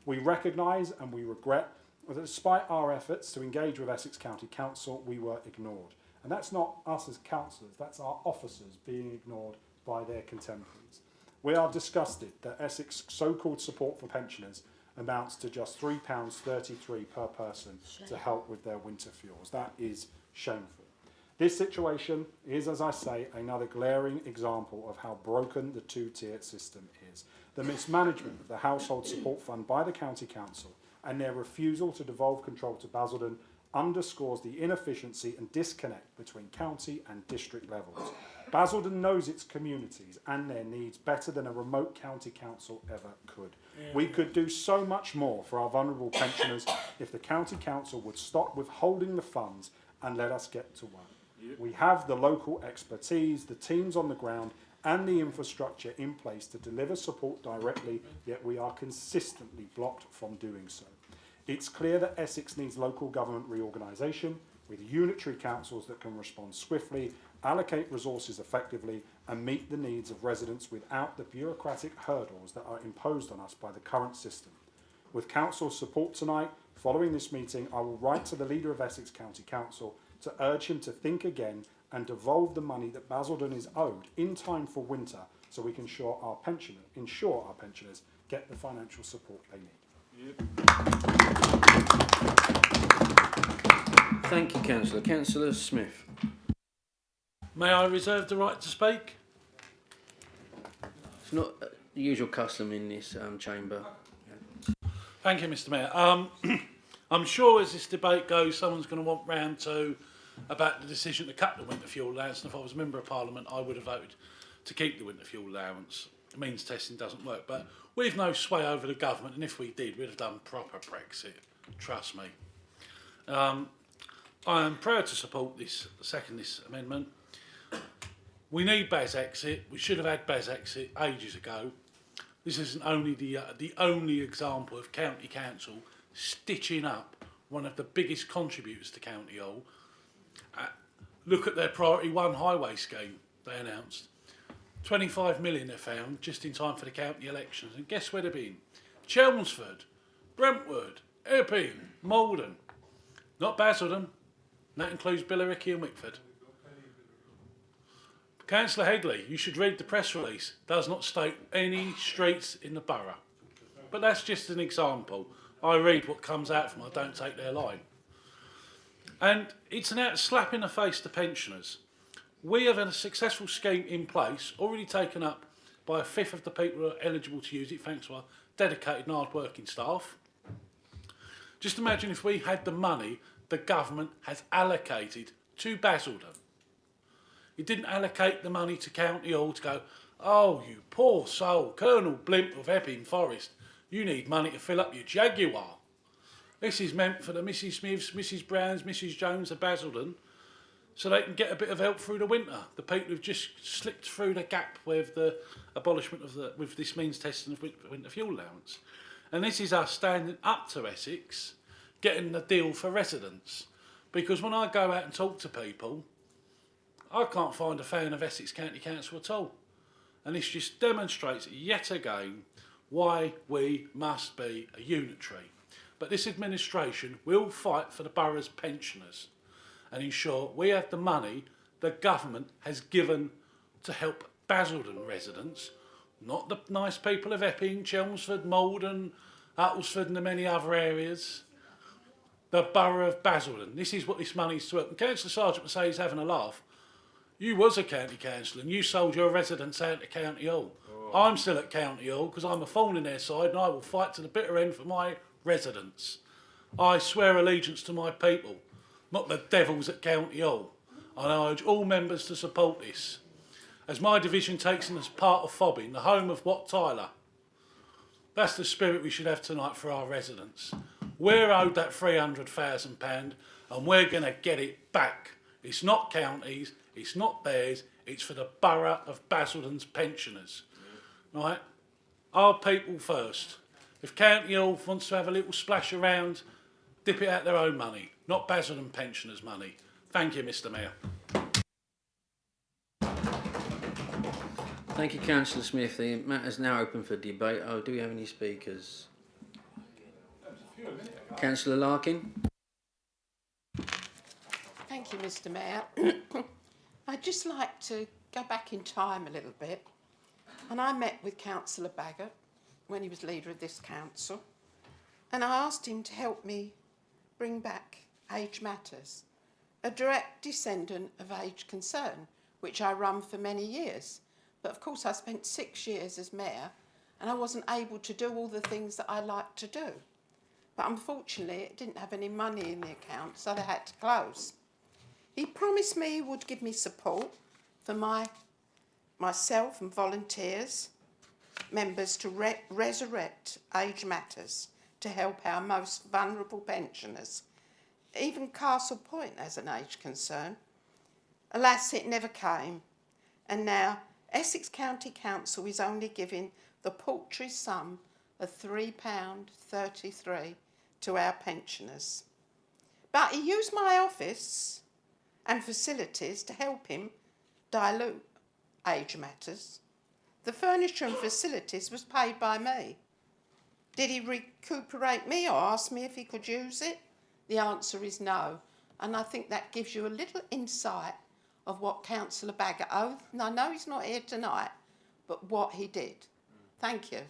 We recognise and we regret that despite our efforts to engage with Essex County Council, we were ignored. And that's not us as councillors, that's our officers being ignored by their contemporaries. We are disgusted that Essex so-called support for pensioners amounts to just £3.33 per person to help with their winter fuels. That is shameful. This situation is, as I say, another glaring example of how broken the two-tier system is. The mismanagement of the Household Support Fund by the County Council and their refusal to devolve control to Basildon underscores the inefficiency and disconnect between county and district levels. Basildon knows its communities and their needs better than a remote county council ever could. We could do so much more for our vulnerable pensioners if the county council would stop withholding the funds and let us get to work. We have the local expertise, the teams on the ground and the infrastructure in place to deliver support directly, yet we are consistently blocked from doing so. It's clear that Essex needs local government reorganisation with unitary councils that can respond swiftly, allocate resources effectively and meet the needs of residents without the bureaucratic hurdles that are imposed on us by the current system. With council support tonight, following this meeting, I will write to the leader of Essex County Council to urge him to think again and devolve the money that Basildon is owed in time for winter so we can ensure our pensioners get the financial support they need. Thank you, Councillor. Councillor Smith. May I reserve the right to speak? It's not the usual custom in this chamber. Thank you, Mr. Mayor. I'm sure as this debate goes, someone's going to want round to about the decision to cut the winter fuel allowance, and if I was a Member of Parliament, I would have voted to keep the winter fuel allowance. It means testing doesn't work, but we've no sway over the government, and if we did, we'd have done proper Brexit, trust me. I am proud to support this amendment. We need BAS exit. We should have had BAS exit ages ago. This isn't only the only example of County Council stitching up one of the biggest contributors to County Hall. Look at their Priority 1 highway scheme they announced. 25 million they found just in time for the county elections. And guess where they've been? Chelmsford, Brentwood, Epping, Malden. Not Basildon. That includes Billericay and Wickford. Councillor Headley, you should read the press release. Does not state any streets in the borough. But that's just an example. I read what comes out from them. I don't take their line. And it's an out slap in the face to pensioners. We have a successful scheme in place, already taken up by 1/5 of the people who are eligible to use it, thanks to our dedicated and hard-working staff. Just imagine if we had the money the government has allocated to Basildon. It didn't allocate the money to County Hall to go, oh, you poor soul, Colonel Blimp of Epping Forest, you need money to fill up your Jaguar. This is meant for the Mrs Smiths, Mrs Browns, Mrs Jones of Basildon, so they can get a bit of help through the winter. The people who've just slipped through the gap with the abolishment of with this means testing of winter fuel allowance. And this is us standing up to Essex, getting the deal for residents. Because when I go out and talk to people, I can't find a fan of Essex County Council at all. And this just demonstrates yet again why we must be a unitary. But this administration will fight for the borough's pensioners and ensure we have the money the government has given to help Basildon residents, not the nice people of Epping, Chelmsford, Malden, Uttlesford and the many other areas. The borough of Basildon. This is what this money is to help. And Councillor Sargent would say he's having a laugh. You was a county councillor and you sold your residents out to County Hall. Oh. I'm still at County Hall because I'm a thorn in their side and I will fight to the bitter end for my residents. I swear allegiance to my people, not the devils at County Hall. And I urge all members to support this. As my division takes in as part of Fobbing, the home of Wat Tyler. That's the spirit we should have tonight for our residents. We're owed that £300,000 and we're going to get it back. It's not counties, it's not theirs, it's for the borough of Basildon's pensioners. Right? Our people first. If County Hall wants to have a little splash around, dip it out their own money, not Basildon pensioners' money. Thank you, Mr Mayor. Thank you, Councillor Smith. The matter is now open for debate. Oh, do we have any speakers? Councillor Larkin. Thank you, Mr Mayor. I'd just like to go back in time a little bit. And I met with Councillor Baggott when he was leader of this council. And I asked him to help me bring back Age Matters, a direct descendant of Age Concern, which I run for many years. But of course I spent 6 years as mayor and I wasn't able to do all the things that I like to do. But unfortunately it didn't have any money in the account, so they had to close. He promised me he would give me support for myself and volunteers, members to resurrect Age Matters to help our most vulnerable pensioners. Even Castle Point has an age concern. Alas, it never came. And now Essex County Council is only giving the paltry sum of £3.33 to our pensioners. But he used my office and facilities to help him dilute Age Matters. The furniture and facilities was paid by me. Did he recuperate me or ask me if he could use it? The answer is no. And I think that gives you a little insight of what Councillor Baggott owed. And I know he's not here tonight, but what he did. Thank you.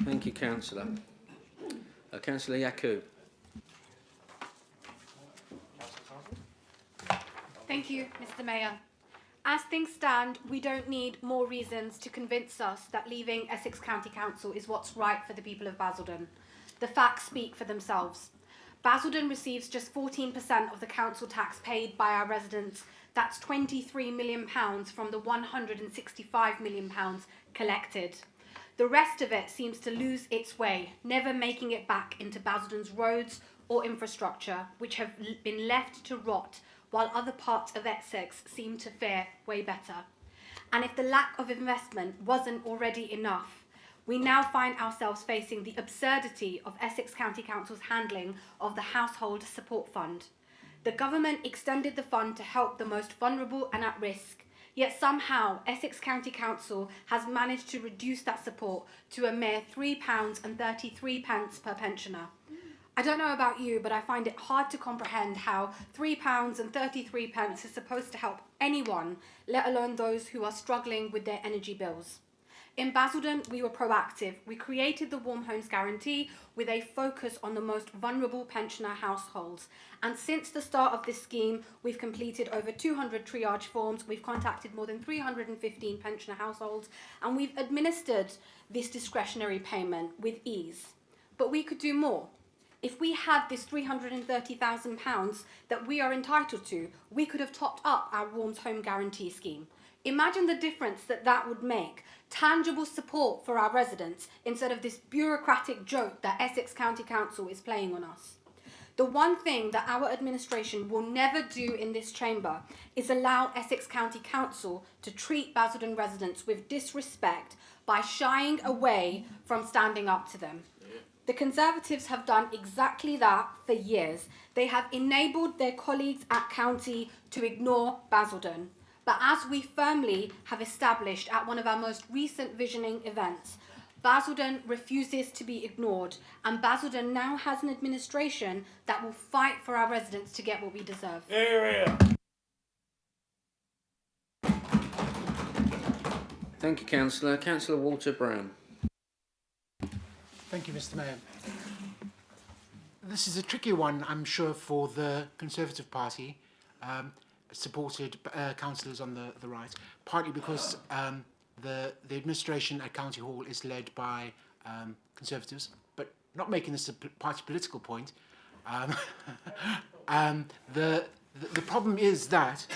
Thank you, Councillor. Councillor Yaqub. Thank you, Mr Mayor. As things stand, we don't need more reasons to convince us that leaving Essex County Council is what's right for the people of Basildon. The facts speak for themselves. Basildon receives just 14% of the council tax paid by our residents. That's £23 million from the £165 million collected. The rest of it seems to lose its way, never making it back into Basildon's roads or infrastructure, which have been left to rot, while other parts of Essex seem to fare way better. And if the lack of investment wasn't already enough, we now find ourselves facing the absurdity of Essex County Council's handling of the Household Support Fund. The government extended the fund to help the most vulnerable and at risk, yet somehow Essex County Council has managed to reduce that support to a mere £3.33 per pensioner. I don't know about you, but I find it hard to comprehend how £3.33 is supposed to help anyone, let alone those who are struggling with their energy bills. In Basildon, we were proactive. We created the Warm Homes Guarantee with a focus on the most vulnerable pensioner households. And since the start of this scheme, we've completed over 200 triage forms, we've contacted more than 315 pensioner households, and we've administered this discretionary payment with ease. But we could do more. If we had this £330,000 that we are entitled to, we could have topped up our Warm Home Guarantee scheme. Imagine the difference that would make. Tangible support for our residents instead of this bureaucratic joke that Essex County Council is playing on us. The one thing that our administration will never do in this chamber is allow Essex County Council to treat Basildon residents with disrespect by shying away from standing up to them. The Conservatives have done exactly that for years. They have enabled their colleagues at county to ignore Basildon. But as we firmly have established at one of our most recent visioning events, Basildon refuses to be ignored, and Basildon now has an administration that will fight for our residents to get what we deserve. Thank you, Councillor. Councillor Walter Brown. Thank you, Mr. Mayor. This is a tricky one, I'm sure, for the Conservative Party. Supported councillors on the right, partly because the administration at County Hall is led by Conservatives, but not making this a party political point. The problem is that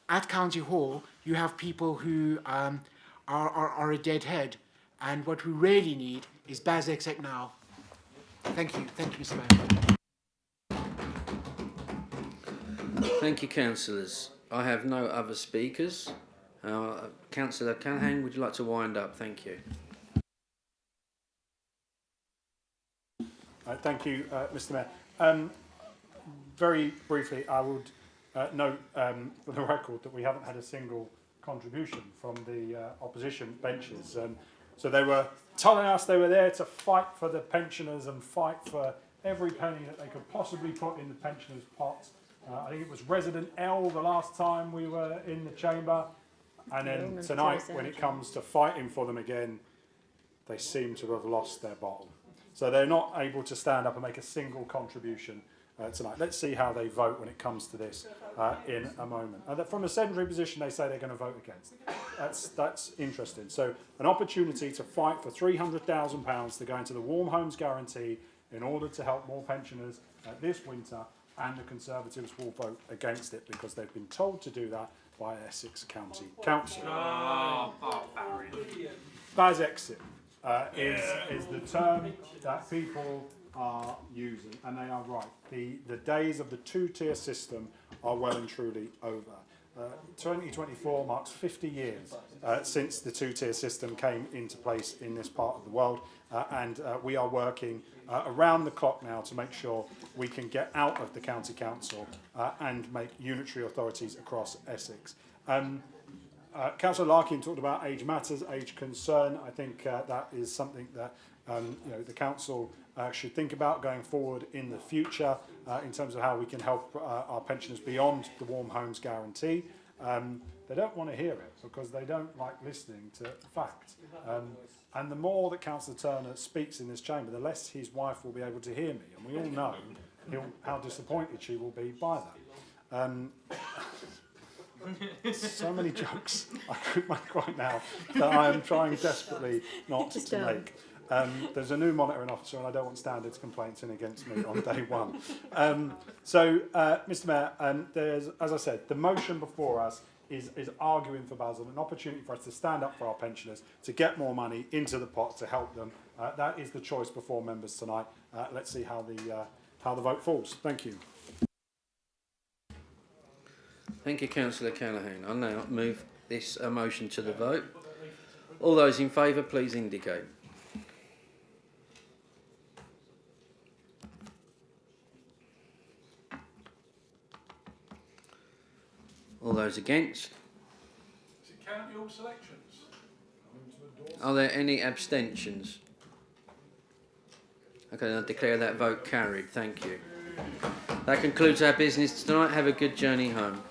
at County Hall you have people who are a deadhead, and what we really need is Baz Exec now. Thank you, Mr. Mayor. Thank you, councillors. I have no other speakers. Councillor Callaghan, would you like to wind up? Thank you. Thank you, Mr. Mayor. Very briefly, I would note for the record that we haven't had a single contribution from the opposition benches. So they were telling us they were there to fight for the pensioners and fight for every penny that they could possibly put in the pensioners' pots. I think it was Resident L the last time we were in the chamber, and then tonight when it comes to fighting for them again, they seem to have lost their bottle. So they're not able to stand up and make a single contribution tonight. Let's see how they vote when it comes to this in a moment. From a sedentary position, they say they're going to vote against. That's interesting. So an opportunity to fight for £300,000 to go into the Warm Homes Guarantee in order to help more pensioners this winter, and the Conservatives will vote against it because they've been told to do that by Essex County Council. Baz exit is the term that people are using, and they are right. The days of the two-tier system are well and truly over. 2024 marks 50 years since the two-tier system came into place in this part of the world, and we are working around the clock now to make sure we can get out of the county council and make unitary authorities across Essex. Councillor Larkin talked about age matters, age concern. I think that is something that the council should think about going forward in the future in terms of how we can help our pensioners beyond the Warm Homes Guarantee. They don't want to hear it because they don't like listening to facts. And the more that Councillor Turner speaks in this chamber, the less his wife will be able to hear me. And we all know how disappointed she will be by that. So many jokes I could make right now that I am trying desperately not to make. There's a new monitoring officer, and I don't want standards complaints in against me on day one. Mr. Mayor, there's, as I said, the motion before us is arguing for Basel, an opportunity for us to stand up for our pensioners, to get more money into the pot to help them. That is the choice before members tonight. Let's see how the vote falls. Thank you. Thank you, Councillor Callaghan. I'll now move this motion to the vote. All those in favour, please indicate. All those against? Does it count your selections? Are there any abstentions? Okay, I declare that vote carried. Thank you. That concludes our business tonight. Have a good journey home.